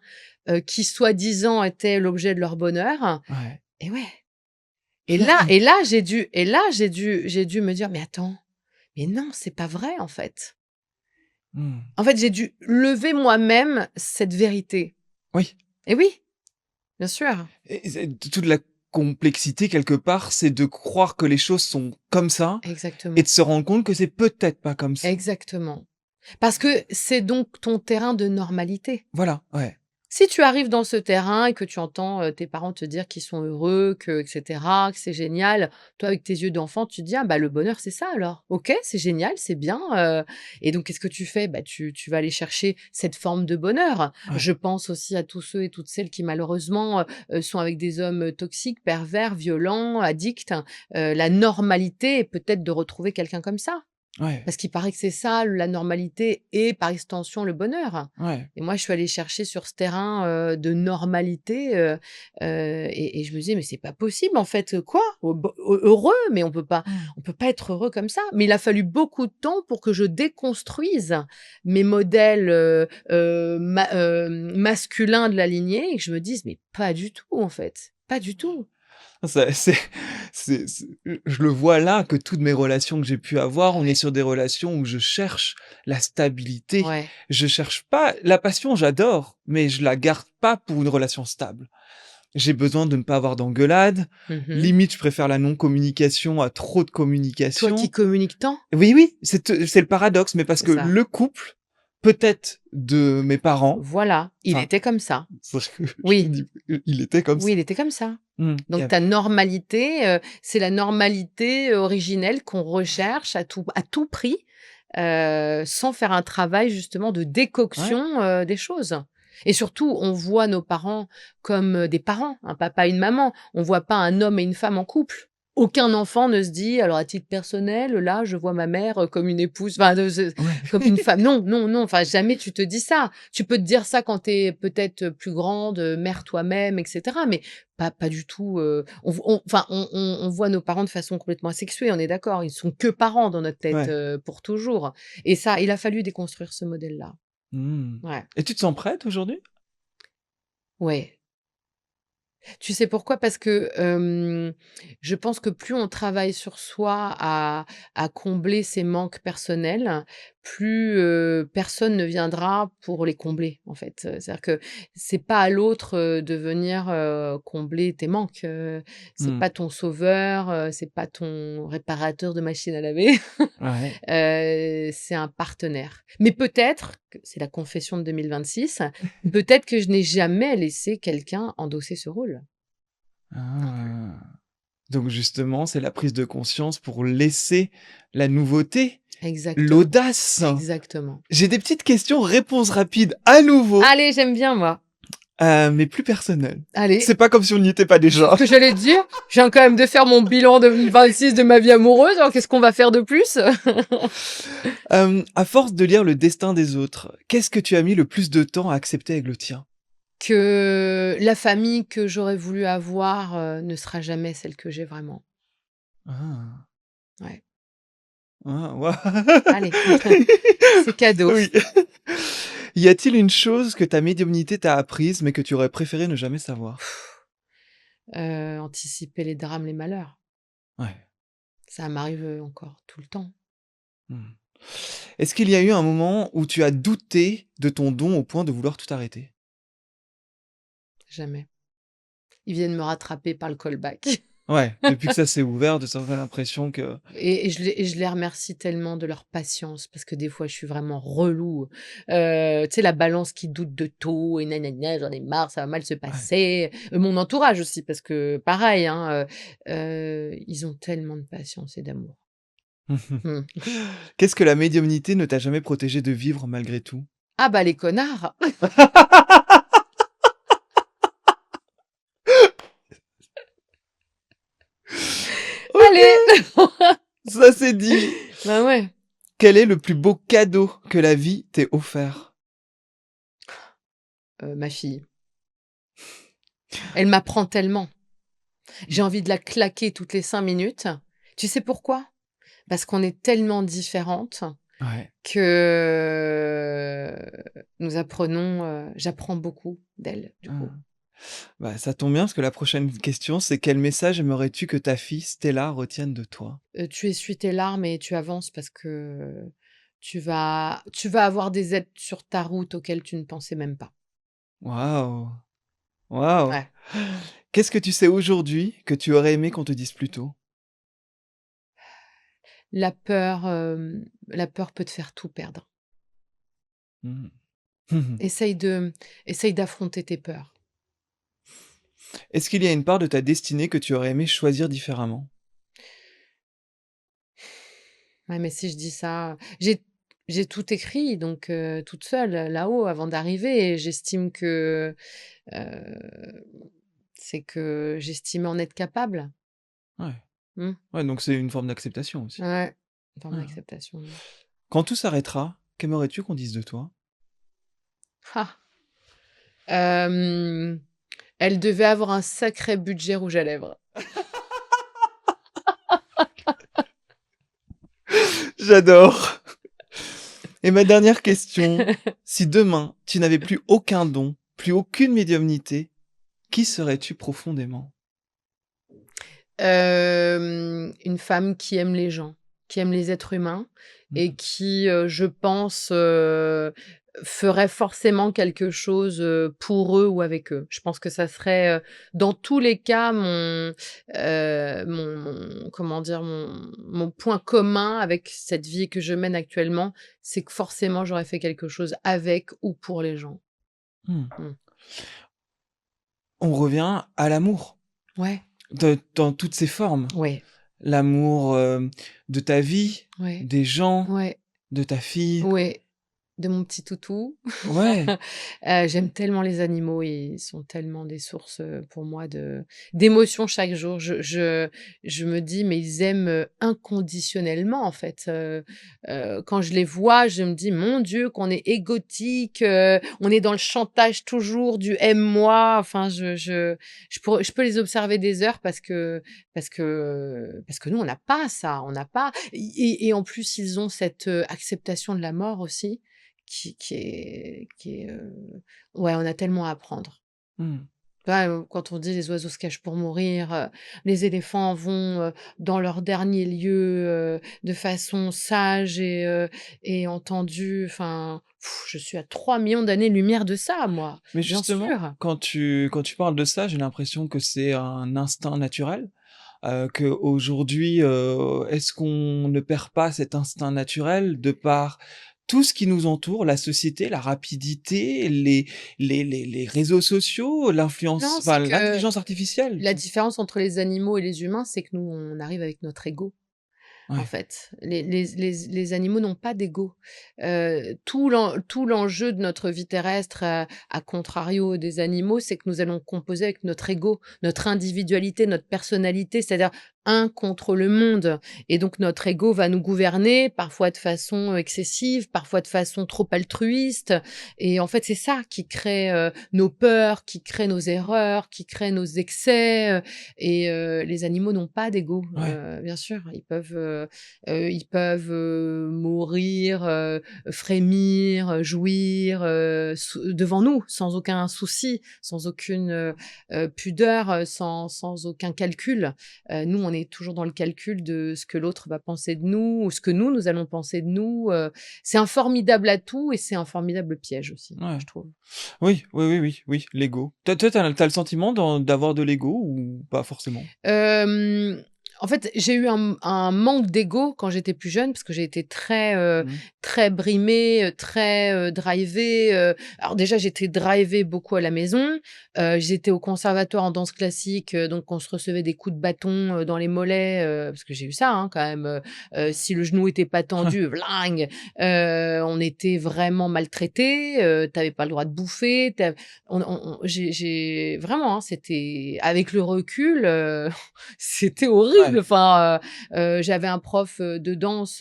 qui soi-disant étaient l'objet de leur bonheur. Ouais. Et ouais. Et là j'ai dû me dire: «Mais attends, mais non, c'est pas vrai en fait». Mmh. En fait, j'ai dû lever moi-même cette vérité. Oui. Et oui, bien sûr. Et c'est toute la complexité quelque part, c'est de croire que les choses sont comme ça et Exactement, de se rendre compte que c'est peut-être pas comme ça. exactement. Parce que c'est donc ton terrain de normalité. Voilà, ouais. Si tu arrives dans ce terrain et que tu entends, tes parents te dire qu'ils sont heureux, que et cetera, que c'est génial, toi, avec tes yeux d'enfant, tu te dis: «Ah bah, le bonheur, c'est ça alors. OK, c'est génial, c'est bien», et donc qu'est-ce que tu fais? Bah, tu vas aller chercher cette forme de bonheur. Ouais. Je pense aussi à tous ceux et toutes celles qui malheureusement, sont avec des hommes, toxiques, pervers, violents, addicts. La normalité est peut-être de retrouver quelqu'un comme ça. Ouais. Parce qu'il paraît que c'est ça la normalité et par extension le bonheur. Ouais. Et moi, je suis allée chercher sur ce terrain, de normalité, et je me disais: «Mais c'est pas possible en fait, quoi? Heureux, mais Mmh. on peut pas être heureux comme ça». Mais il a fallu beaucoup de temps pour que je déconstruise mes modèles, masculins de la lignée et que je me dise: «Mais pas du tout en fait, pas du tout». Ça c'est je le vois là que toutes mes relations que j'ai pu avoir, on est sur des relations où je cherche la stabilité. Ouais. Je cherche pas la passion, j'adore, mais je la garde pas pour une relation stable. J'ai besoin de ne pas avoir d'engueulade. Mmh. Limite, je préfère la non-communication à trop de Toi qui communication. communiques tant, Oui, oui, c'est le paradoxe, mais parce c'est que ça. le couple, peut-être de mes parents, Voilà, il enfin, était comme ça. je Oui. dis, il était comme Oui, ça. il était comme ça. Mmh. Donc ta normalité, c'est la normalité, originelle qu'on recherche à tout prix, sans faire un travail justement de Ouais, décoction, des choses. Et surtout, on voit nos parents comme, des parents, un papa et une maman. On voit pas un homme et une femme en couple. Aucun enfant ne se dit: «Alors à titre personnel, là, je vois ma mère, comme une épouse», enfin de ze comme une ouais. femme. Non, non, non, enfin jamais tu te dis ça. Tu peux te dire ça quand tu es peut-être, plus grande, mère toi-même et cetera, mais pas du tout, on voit nos parents de façon complètement asexuée, on est d'accord. Ils sont que parents dans notre tête, Ouais. pour toujours et ça, il a fallu déconstruire ce modèle-là. Mmh. Ouais. Et tu te sens prête aujourd'hui? Ouais. Tu sais pourquoi? Parce que, je pense que plus on travaille sur soi à combler ses manques personnels, plus, personne ne viendra pour les combler, en fait. C'est-à-dire que c'est pas à l'autre, de venir, combler tes manques, c'est Mmh. pas ton sauveur, c'est pas ton réparateur de machine à laver, Ouais. c'est un partenaire. Mais peut-être que c'est la confession de 2026, peut-être que je n'ai jamais laissé quelqu'un endosser ce rôle. Non plus. Ah. Donc justement, c'est la prise de conscience pour laisser la nouveauté, Exactement, l'audace. exactement. J'ai des petites questions, réponses rapides à nouveau, Allez, j'aime bien moi. mais plus personnelles. Allez, C'est pas comme si on n'y était pas c'est déjà. ce que j'allais te dire. Je viens quand même de faire mon bilan 2026 de ma vie amoureuse, alors qu'est-ce qu'on va faire de plus? À force de lire le destin des autres, qu'est-ce que tu as mis le plus de temps à accepter avec le tien? Que la famille que j'aurais voulu avoir, ne sera jamais celle que j'ai vraiment. Ah. Ouais. Ah, waouh! Allez, c'est cadeau. Oui. Y a-t-il une chose que ta médiumnité t'a apprise, mais que tu aurais préféré ne jamais savoir? Anticiper les drames, les malheurs. Ouais. Ça m'arrive, encore tout le temps. Mmh. Est-ce qu'il y a eu un moment où tu as douté de ton don au point de vouloir tout arrêter? Jamais. Ils viennent me rattraper par le callback. Ouais, depuis que ça s'est ouvert, de ça fait l'impression que Et je les remercie tellement de leur patience parce que des fois, je suis vraiment relou. Tu sais, la balance qui doute de tout et j'en ai marre, ça va mal se ouais. passer. Mon entourage aussi parce que pareil, hein, ils ont tellement de patience et d'amour. Mmh. Qu'est-ce que la médiumnité ne t'a jamais protégé de vivre malgré tout? Ah bah, les connards! OK, Allez! ça c'est dit. Bah, ouais, Quel est le plus beau cadeau que la vie t'ait offert? ma fille, elle m'apprend tellement. J'ai envie de la claquer toutes les 5 minutes. Tu sais pourquoi? Parce qu'on est tellement différentes Ouais. que nous apprenons, j'apprends beaucoup d'elle, du coup. Mmh. Bah, ça tombe bien parce que la prochaine question, c'est quel message aimerais-tu que ta fille Stella retienne de toi? Tu essuies tes larmes et tu avances parce que tu vas avoir des aides sur ta route auxquelles tu ne pensais même pas. Waouh! Waouh! Ouais. Qu'est-ce que tu sais aujourd'hui que tu aurais aimé qu'on te dise plus tôt? La peur peut te faire tout perdre. Mmh. Mmh. Essaye d'affronter tes peurs. Est-ce qu'il y a une part de ta destinée que tu aurais aimé choisir différemment? Ouais, mais si je dis ça, j'ai tout écrit donc toute seule, là-haut avant d'arriver et j'estime que, heu, c'est que j'estimais en être capable. Ouais. Mmh. Ouais, donc c'est une forme d'acceptation aussi. Ouais, une forme Ah. d'acceptation, ouais. Quand tout s'arrêtera, qu'aimerais-tu qu'on dise de toi? Ah! Hem, Elle devait avoir un sacré budget rouge à lèvres. J'adore. Et ma dernière question, si demain tu n'avais plus aucun don, plus aucune médiumnité, qui serais-tu profondément? Une femme qui aime les gens, qui aime les êtres humains et Mmh. qui, je pense, ferait forcément quelque chose, pour eux ou avec eux. Je pense que ça serait, dans tous les cas mon comment dire? Mon point commun avec cette vie que je mène actuellement, c'est que forcément j'aurais fait quelque chose avec ou pour les gens. Mmh. Mmh. On revient à l'amour, Ouais, dans toutes ses formes. ouais, L'amour, de ta vie, ouais, des gens, ouais, de ta fille. ouais. De mon petit toutou. Ouais, J'aime tellement les animaux, ils sont tellement des sources, pour moi d'émotions chaque jour. Je me dis: «Mais ils aiment, inconditionnellement, en fait». Quand je les vois, je me dis: «Mon Dieu, qu'on est égotique, on est dans le chantage toujours du aime-moi». Enfin, je peux les observer des heures parce que nous, on n'a pas ça, on n'a pas et en plus, ils ont cette, acceptation de la mort aussi ouais, on a tellement à apprendre. mmh, Ouais, quand on dit: «Les oiseaux se cachent pour mourir», les éléphants vont, dans leur dernier lieu, de façon sage et entendue, enfin, je suis à 3 millions d'années-lumière de ça, moi, mais bien justement, sûr. quand tu parles de ça, j'ai l'impression que c'est un instinct naturel, qu'aujourd'hui, est-ce qu'on ne perd pas cet instinct naturel de par tout ce qui nous entoure, la société, la rapidité, les réseaux sociaux, Non, l'influence, enfin c'est que l'intelligence artificielle, la tout différence entre les animaux et les humains, c'est que nous, on arrive avec notre ego. En ouais. fait, les animaux n'ont pas d'ego. Tout l'enjeu de notre vie terrestre, à contrario des animaux, c'est que nous allons composer avec notre ego, notre individualité, notre personnalité, c'est-à-dire un contre le monde et donc notre ego va nous gouverner, parfois de façon, excessive, parfois de façon trop altruiste et en fait, c'est ça qui crée, nos peurs, qui crée nos erreurs, qui crée nos excès, et les animaux n'ont pas d'ego, Ouais, bien sûr. Ils peuvent, mourir, frémir, jouir, devant nous, sans aucun souci, sans aucune, pudeur, sans aucun calcul. Nous, on est toujours dans le calcul de ce que l'autre va penser de nous ou ce que nous allons penser de nous, c'est un formidable atout et c'est un formidable piège aussi, ouais. je trouve. Oui, oui, oui, oui, oui, l'ego. Toi, tu le sentiment d'avoir de l'ego ou pas forcément? Hem, En fait, j'ai eu un manque d'ego quand j'étais plus jeune parce que j'ai été Mmh. très brimée, très, drivée, alors déjà j'étais drivée beaucoup à la maison, j'étais au conservatoire en danse classique, donc on se recevait des coups de bâton, dans les mollets, parce que j'ai eu ça, hein, quand même, si le genou était pas tendu, vling, on était vraiment maltraités, tu pas le droit de bouffer, j'ai vraiment, hein, c'était avec le recul, c'était Ouais. horrible. Enfin, j'avais un prof, de danse,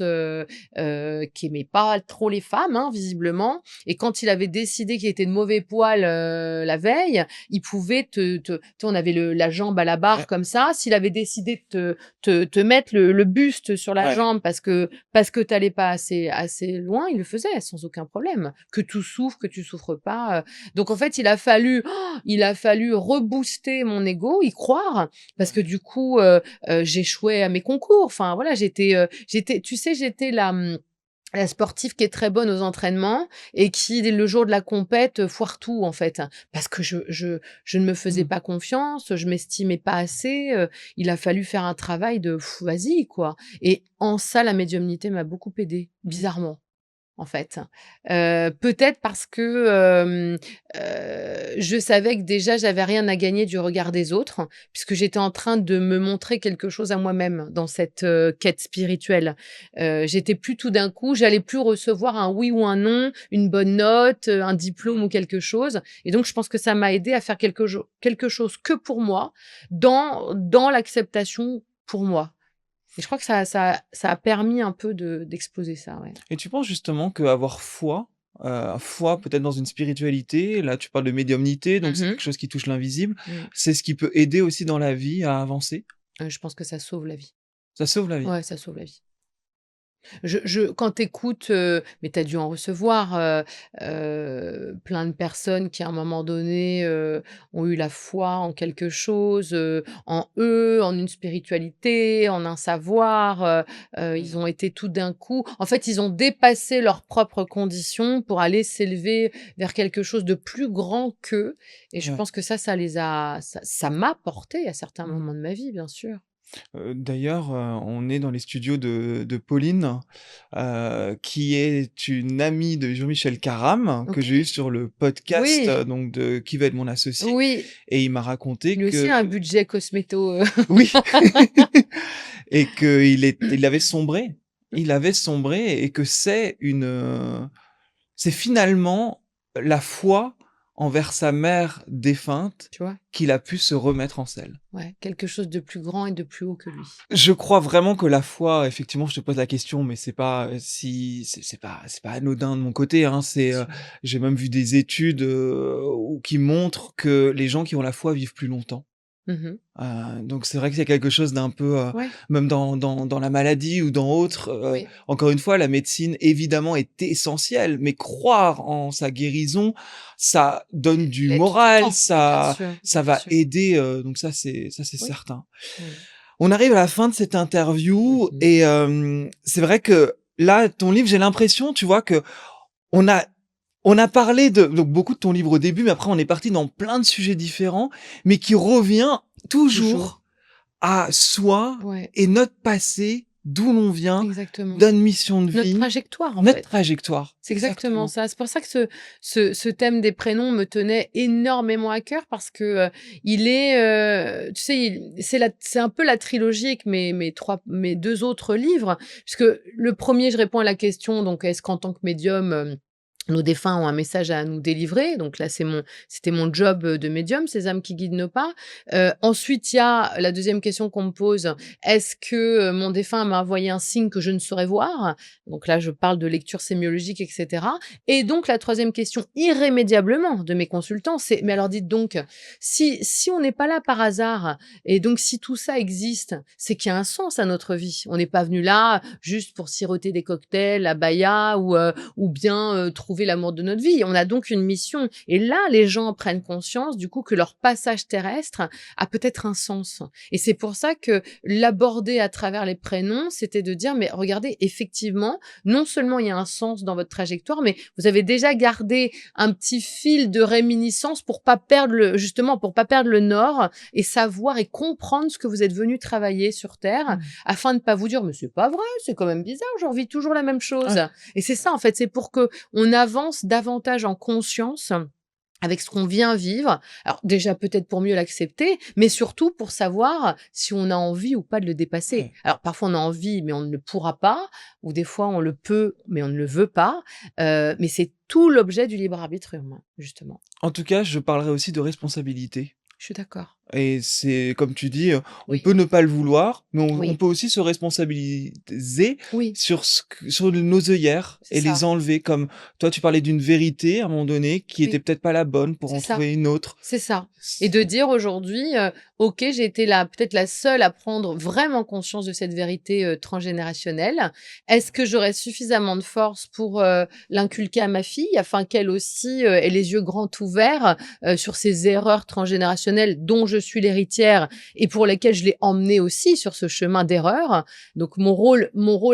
qui aimait pas trop les femmes, hein, visiblement et quand il avait décidé qu'il était de mauvais poil, la veille, il pouvait tu sais, on avait la jambe à la barre Ouais, comme ça. S'il avait décidé de te mettre le buste sur la ouais. jambe parce que tu allais pas assez loin, il le faisait sans aucun problème. Que tu souffres, que tu souffres pas, donc en fait, il a fallu rebooster mon ego, y croire, parce que du coup, j'échouais à mes concours. Enfin voilà, j'étais tu sais, j'étais la sportive qui est très bonne aux entraînements et qui, le jour de la compète, foire tout en fait. Parce que je ne me faisais Mmh. pas confiance, je m'estimais pas assez, il a fallu faire un travail de vas-y quoi et en ça, la médiumnité m'a beaucoup aidée, bizarrement. en fait. Peut-être parce que, je savais que déjà j'avais rien à gagner du regard des autres, puisque j'étais en train de me montrer quelque chose à moi-même dans cette, quête spirituelle. J'étais plus tout d'un coup j'allais plus recevoir un oui ou un non, une bonne note, un diplôme ou quelque chose et donc je pense que ça m'a aidé à faire quelque chose que pour moi, dans l'acceptation pour moi. Et je crois que ça a permis un peu d'exploser ça, ouais. Et tu penses justement qu'avoir foi peut-être dans une spiritualité, là tu parles de médiumnité, donc c'est Mmh. quelque chose qui touche l'invisible, Mmh. c'est ce qui peut aider aussi dans la vie à avancer? Je pense que ça sauve la vie. Ça sauve la vie? Ouais, ça sauve la vie. Quand tu écoutes, mais tu as dû en recevoir, plein de personnes qui, à un moment donné, ont eu la foi en quelque chose, en eux, en une spiritualité, en un savoir, ils ont été tout d'un coup en fait, ils ont dépassé leurs propres conditions pour aller s'élever vers quelque chose de plus grand qu'eux et je Ouais. pense que ça m'a porté à certains Mmh. moments de ma vie, bien sûr. D'ailleurs, on est dans les studios de Pauline, qui est une amie de Jean-Michel Caram, que j'ai eu OK. sur le podcast, Oui, donc de Qui va être mon associé oui. et il m'a raconté Lui aussi que a un budget cosméto, oui et qu'il avait sombré. Il avait sombré et que c'est finalement la foi envers sa mère défunte tu vois? qu'il a pu se remettre en selle. Ouais, quelque chose de plus grand et de plus haut que lui. Je crois vraiment que la foi, effectivement, je te pose la question, mais c'est pas, si c'est pas anodin de mon côté, hein. Bien sûr. J'ai même vu des études, qui montrent que les gens qui ont la foi vivent plus longtemps. Mmh. Donc c'est vrai qu'il y a quelque chose d'un peu, Ouais, même dans la maladie ou dans autre, oui, encore une fois, la médecine évidemment est essentielle, mais croire en sa guérison, ça donne du et tout moral, autant. ça Bien va sûr. aider, donc ça c'est Oui. certain. Mmh. On arrive à la fin de cette interview Mmh. et c'est vrai que là, ton livre, j'ai l'impression, tu vois, que on a on a parlé de donc beaucoup de ton livre au début, mais après on est parti dans plein de sujets différents, mais qui revient Toujours. toujours à soi Ouais, et notre passé, d'où l'on vient, exactement. notre mission de Notre vie, trajectoire, en notre fait. trajectoire. C'est exactement Exactement. ça. C'est pour ça que ce thème des prénoms me tenait énormément à cœur parce que, il est, tu sais, c'est un peu la trilogie avec mes 2 autres livres. Puisque le premier, je réponds à la question, donc est-ce qu'en tant que médium, nos défunts ont un message à nous délivrer? Donc là, c'était mon job, de médium, ces âmes qui guident nos pas. Ensuite, il y a la deuxième question qu'on me pose: «Est-ce que, mon défunt m'a envoyé un signe que je ne saurais voir?» Donc là, je parle de lecture sémiologique et cetera et donc la troisième question, irrémédiablement, de mes consultants, c'est: «Mais alors dites donc, si on n'est pas là par hasard et donc si tout ça existe, c'est qu'il y a un sens à notre vie. On n'est pas venu là juste pour siroter des cocktails à Baya ou bien, trouver l'amour de notre vie. On a donc une mission et là, les gens prennent conscience du coup que leur passage terrestre a peut-être un sens et c'est pour ça que l'aborder à travers les prénoms, c'était de dire: «Mais regardez, effectivement, non seulement il y a un sens dans votre trajectoire, mais vous avez déjà gardé un petit fil de réminiscence pour pas perdre pour pas perdre le nord et savoir et comprendre ce que vous êtes venu travailler sur terre, Mmh. afin de pas vous dire: "Mais c'est pas vrai, c'est quand même bizarre, je revis toujours la même chose"». Ouais. Et c'est ça, en fait, c'est pour que on avance davantage en conscience avec ce qu'on vient vivre. Alors déjà peut-être pour mieux l'accepter, mais surtout pour savoir si on a envie ou pas de le dépasser. Ouais. Alors parfois on a envie, mais on ne le pourra pas, ou des fois on le peut, mais on ne le veut pas. Mais c'est tout l'objet du libre arbitre humain, justement. En tout cas, je parlerai aussi de responsabilité. Je suis d'accord. Et c'est comme tu dis, on Oui, peut ne pas le vouloir, mais on oui, peut aussi se responsabiliser oui, sur nos œillères c'est et les ça, enlever. Comme toi, tu parlais d'une vérité à un moment donné qui était oui, peut-être pas la bonne pour c'est en ça. trouver une autre. C'est ça et de C'est dire aujourd'hui, «OK, j'ai été peut-être la seule à prendre vraiment conscience de cette vérité, transgénérationnelle. Est-ce que j'aurais suffisamment de force pour, l'inculquer à ma fille afin qu'elle aussi, ait les yeux grands ouverts, sur ces erreurs transgénérationnelles dont je suis l'héritière et pour lesquelles je l'ai emmenée aussi sur ce chemin d'erreur?» Donc mon rôle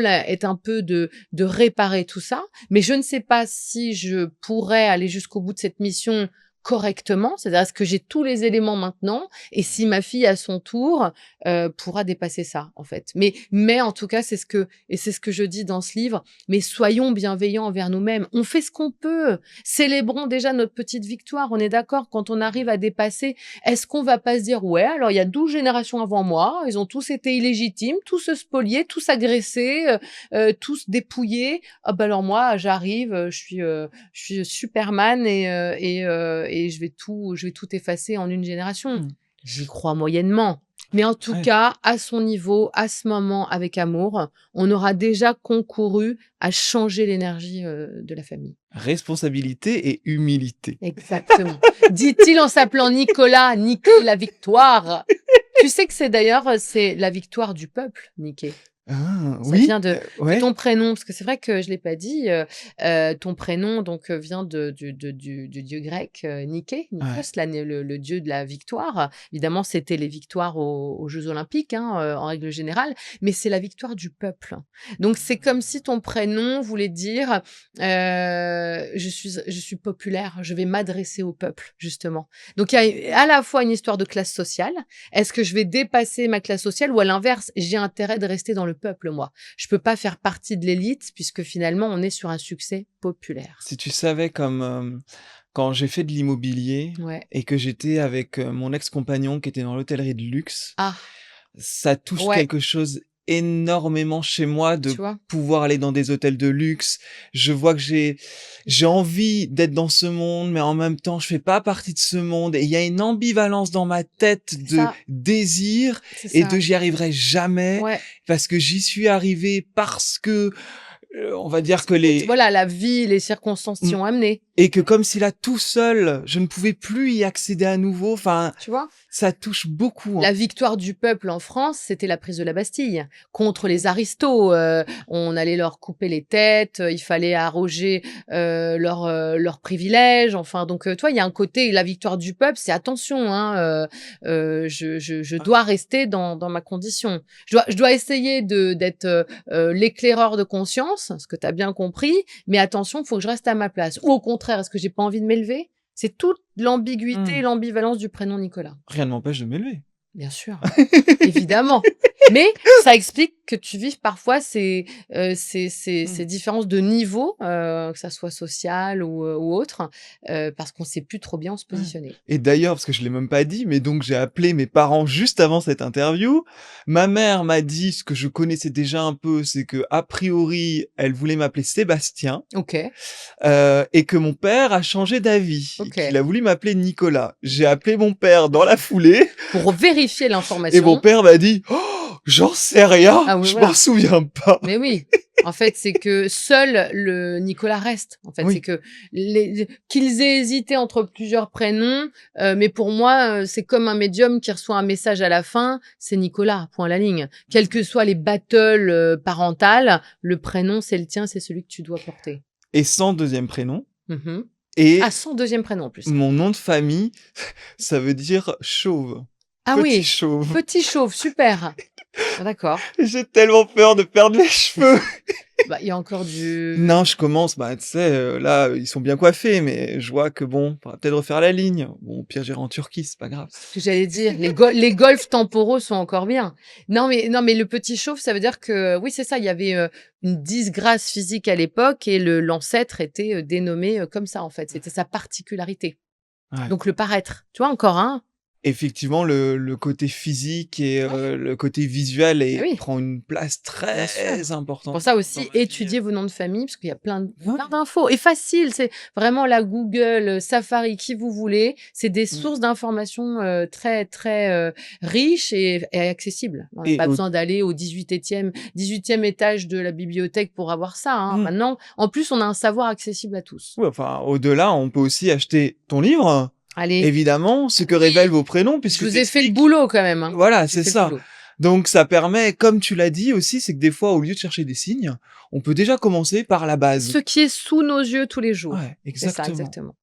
est un peu de réparer tout ça, mais je ne sais pas si je pourrais aller jusqu'au bout de cette mission correctement, c'est-à-dire est-ce que j'ai tous les éléments maintenant et si ma fille à son tour pourra dépasser ça en fait. Mais en tout cas c'est ce que je dis dans ce livre. Mais soyons bienveillants envers nous-mêmes. On fait ce qu'on peut. Célébrons déjà notre petite victoire. On est d'accord quand on arrive à dépasser. Est-ce qu'on va pas se dire ouais alors il y a 12 générations avant moi, ils ont tous été illégitimes, tous spoliés, tous agressés, tous dépouillés. Ah ben alors moi j'arrive, je suis Superman et je vais tout effacer en une génération. Mmh. J'y crois moyennement. Mais en tout Ouais. cas, à son niveau, à ce moment, avec amour, on aura déjà concouru à changer l'énergie de la famille. Responsabilité et humilité. Exactement. Dit-il en s'appelant Nicolas, Niquer la victoire. Tu sais que c'est la victoire du peuple, Niquer. Ah, Ça oui. vient de Ouais. ton prénom, parce que c'est vrai que je l'ai pas dit. Ton prénom donc vient du dieu grec Niké, Nikos, Ouais. le dieu de la victoire. Évidemment, c'était les victoires aux Jeux Olympiques, hein, en règle générale, mais c'est la victoire du peuple. Donc c'est comme si ton prénom voulait dire je suis populaire, je vais m'adresser au peuple justement. Donc il y a à la fois une histoire de classe sociale. Est-ce que je vais dépasser ma classe sociale ou à l'inverse, j'ai intérêt de rester dans le peuple, moi. Je peux pas faire partie de l'élite puisque finalement, on est sur un succès populaire. Si tu savais comme quand j'ai fait de l'immobilier Ouais. et que j'étais avec mon ex-compagnon qui était dans l'hôtellerie de luxe, Ah, ça touche ouais, quelque chose énormément chez moi de tu vois? pouvoir aller dans des hôtels de luxe. Je vois que j'ai envie d'être dans ce monde, mais en même temps, je fais pas partie de ce monde. Et il y a une ambivalence dans ma tête C'est de ça, désir c'est et ça. de j'y arriverai jamais Ouais. parce que j'y suis arrivé parce que on va dire que Voilà, la vie, les circonstances t'y Mm. ont amené, et que comme si là tout seul, je ne pouvais plus y accéder à nouveau. Enfin, tu vois? ça touche beaucoup. Hein. La victoire du peuple en France, c'était la prise de la Bastille contre les aristos. On allait leur couper les têtes, il fallait arroger leurs privilèges. Enfin, donc, toi, il y a un côté, la victoire du peuple, c'est attention, hein, je dois rester dans ma condition. Je dois essayer d'être l'éclaireur de conscience, ce que tu as bien compris, mais attention, il faut que je reste à ma place. Ou au contraire, est-ce que j'ai pas envie de m'élever? C'est toute l'ambiguïté et Mm. l'ambivalence du prénom Nicolas. Rien ne m'empêche de m'élever. Bien sûr, évidemment. Mais ça explique que tu vives parfois ces différences de niveau, que ça soit social ou autre, parce qu'on sait plus trop bien où se positionner. Et d'ailleurs, parce que je l'ai même pas dit, mais donc j'ai appelé mes parents juste avant cette interview. Ma mère m'a dit ce que je connaissais déjà un peu, c'est que a priori, elle voulait m'appeler Sébastien, OK, et que mon père a changé d'avis, OK. qu'il a voulu m'appeler Nicolas. J'ai appelé mon père dans la foulée, Pour vérifier et mon l'information. père m'a dit oh, j'en sais rien, Ah oui, je voilà. m'en souviens pas. Mais oui. En fait, c'est que seul le Nicolas reste. En fait, Oui. c'est que qu'ils aient hésité entre plusieurs prénoms, mais pour moi, c'est comme un médium qui reçoit un message à la fin, c'est Nicolas, point à la ligne. Quels que soient les battles parentales, le prénom, c'est le tien, c'est celui que tu dois porter. Et sans deuxième prénom. Mhm. Et Ah, son deuxième prénom en plus. mon nom de famille, ça veut dire chauve. Ah Petit oui, chauve. petit chauve, super. Ah, d'accord. J'ai tellement peur de perdre les cheveux. Bah, il y a encore du... Non, je commence, bah, tu sais, là, ils sont bien coiffés, mais je vois que bon, on va peut-être refaire la ligne. Bon, au pire, j'irai en Turquie, c'est pas grave. Ce que j'allais dire, les golfs temporaux sont encore bien. Non, mais le petit chauve, ça veut dire que, oui, c'est ça, il y avait une disgrâce physique à l'époque et l'ancêtre était dénommé comme ça, en fait. C'était sa particularité. Ouais. Donc, le paraître. Tu vois, encore un. Effectivement, le côté physique et le côté visuel Ah oui. prend une place Bien sûr. très importante. Pour ça dans aussi, ma vie. étudier vos noms de famille, parce qu'il y a plein Ouais. d'infos. Et facile, c'est vraiment la Google, Safari, qui vous voulez. C'est des Mm. sources d'informations très, très riches et accessibles. On n'a Et pas au- besoin d'aller au 18e étage de la bibliothèque pour avoir ça. Hein. Mm. Maintenant, en plus, on a un savoir accessible à tous. Ouais, enfin, au-delà, on peut aussi acheter ton livre, Allez, évidemment, ce que Oui. révèlent vos prénoms, puisque je vous ai fait le t'expliques- boulot quand même. Hein. Voilà, J'ai c'est fait le ça. boulot. Donc ça permet, comme tu l'as dit aussi, c'est que des fois, au lieu de chercher des signes, on peut déjà commencer par la base. Ce qui est sous nos yeux tous les jours. Ouais, C'est ça, exactement. exactement.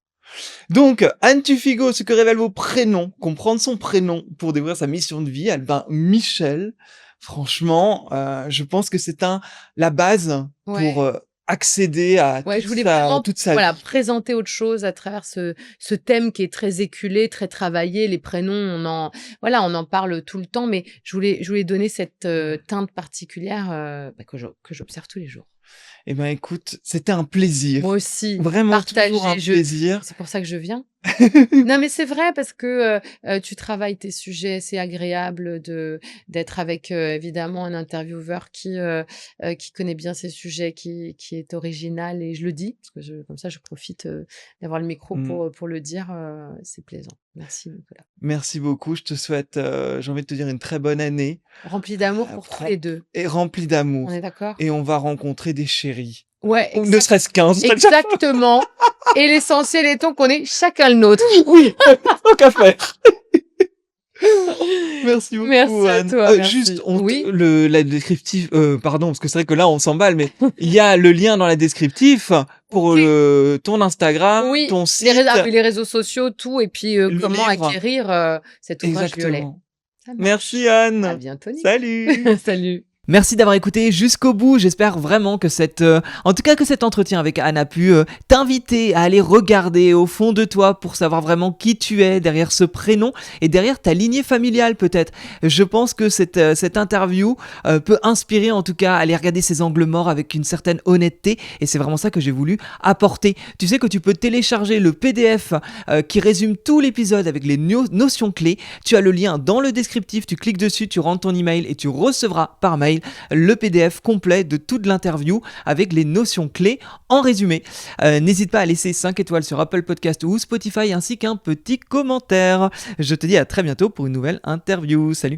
Donc, Anne Tufigo, ce que révèlent vos prénoms, comprendre son prénom pour découvrir sa mission de vie, Albin Michel. Franchement, je pense que c'est la base Ouais. pour accéder à Ouais, je voulais toute vraiment sa voilà, vie. présenter autre chose à travers ce thème qui est très éculé, très travaillé. Les prénoms, on en parle tout le temps, mais je voulais donner cette, teinte particulière, que j'observe tous les jours. Eh ben, écoute, c'était un plaisir. Moi aussi, Vraiment toujours un partager, plaisir. c'est pour ça que je viens. Non, mais c'est vrai parce que, tu travailles tes sujets, c'est agréable d'être avec, évidemment un intervieweur qui connaît bien ses sujets, qui est original et je le dis parce que comme ça je profite, d'avoir le micro Mmh. pour le dire, c'est plaisant. Merci Nicolas. Merci beaucoup. Je te souhaite, j'ai envie de te dire une très bonne année, Rempli d'amour pour tous rem les 2. et remplie On est d'amour d'accord? et on va rencontrer des chéris. Ouais, Ou ne serait-ce qu'un, ce serait déjà exactement et l'essentiel étant qu'on est chacun le nôtre. oui, tant qu'à faire. Merci beaucoup, Merci à Anne. toi, merci. Juste, Oui? la descriptif, pardon, parce que c'est vrai que là, on s'emballe, mais il y a le lien dans la descriptif pour OK. ton Instagram, Oui, ton les site, les réseaux sociaux, tout et puis, le comment livre. acquérir, cet ouvrage violet. Exactement. Ça marche. Merci, À Anne. bientôt Nick. Salut. Salut. Merci d'avoir écouté jusqu'au bout. J'espère vraiment que en tout cas que cet entretien avec Anne a pu t'inviter à aller regarder au fond de toi pour savoir vraiment qui tu es derrière ce prénom et derrière ta lignée familiale peut-être. Je pense que cette interview peut inspirer en tout cas à aller regarder ces angles morts avec une certaine honnêteté et c'est vraiment ça que j'ai voulu apporter. Tu sais que tu peux télécharger le PDF qui résume tout l'épisode avec les notions clés. Tu as le lien dans le descriptif, tu cliques dessus, tu rentres ton email et tu recevras par mail le PDF complet de toute l'interview avec les notions clés en résumé. N'hésite pas à laisser 5 étoiles sur Apple Podcast ou Spotify ainsi qu'un petit commentaire. Je te dis à très bientôt pour une nouvelle interview. Salut!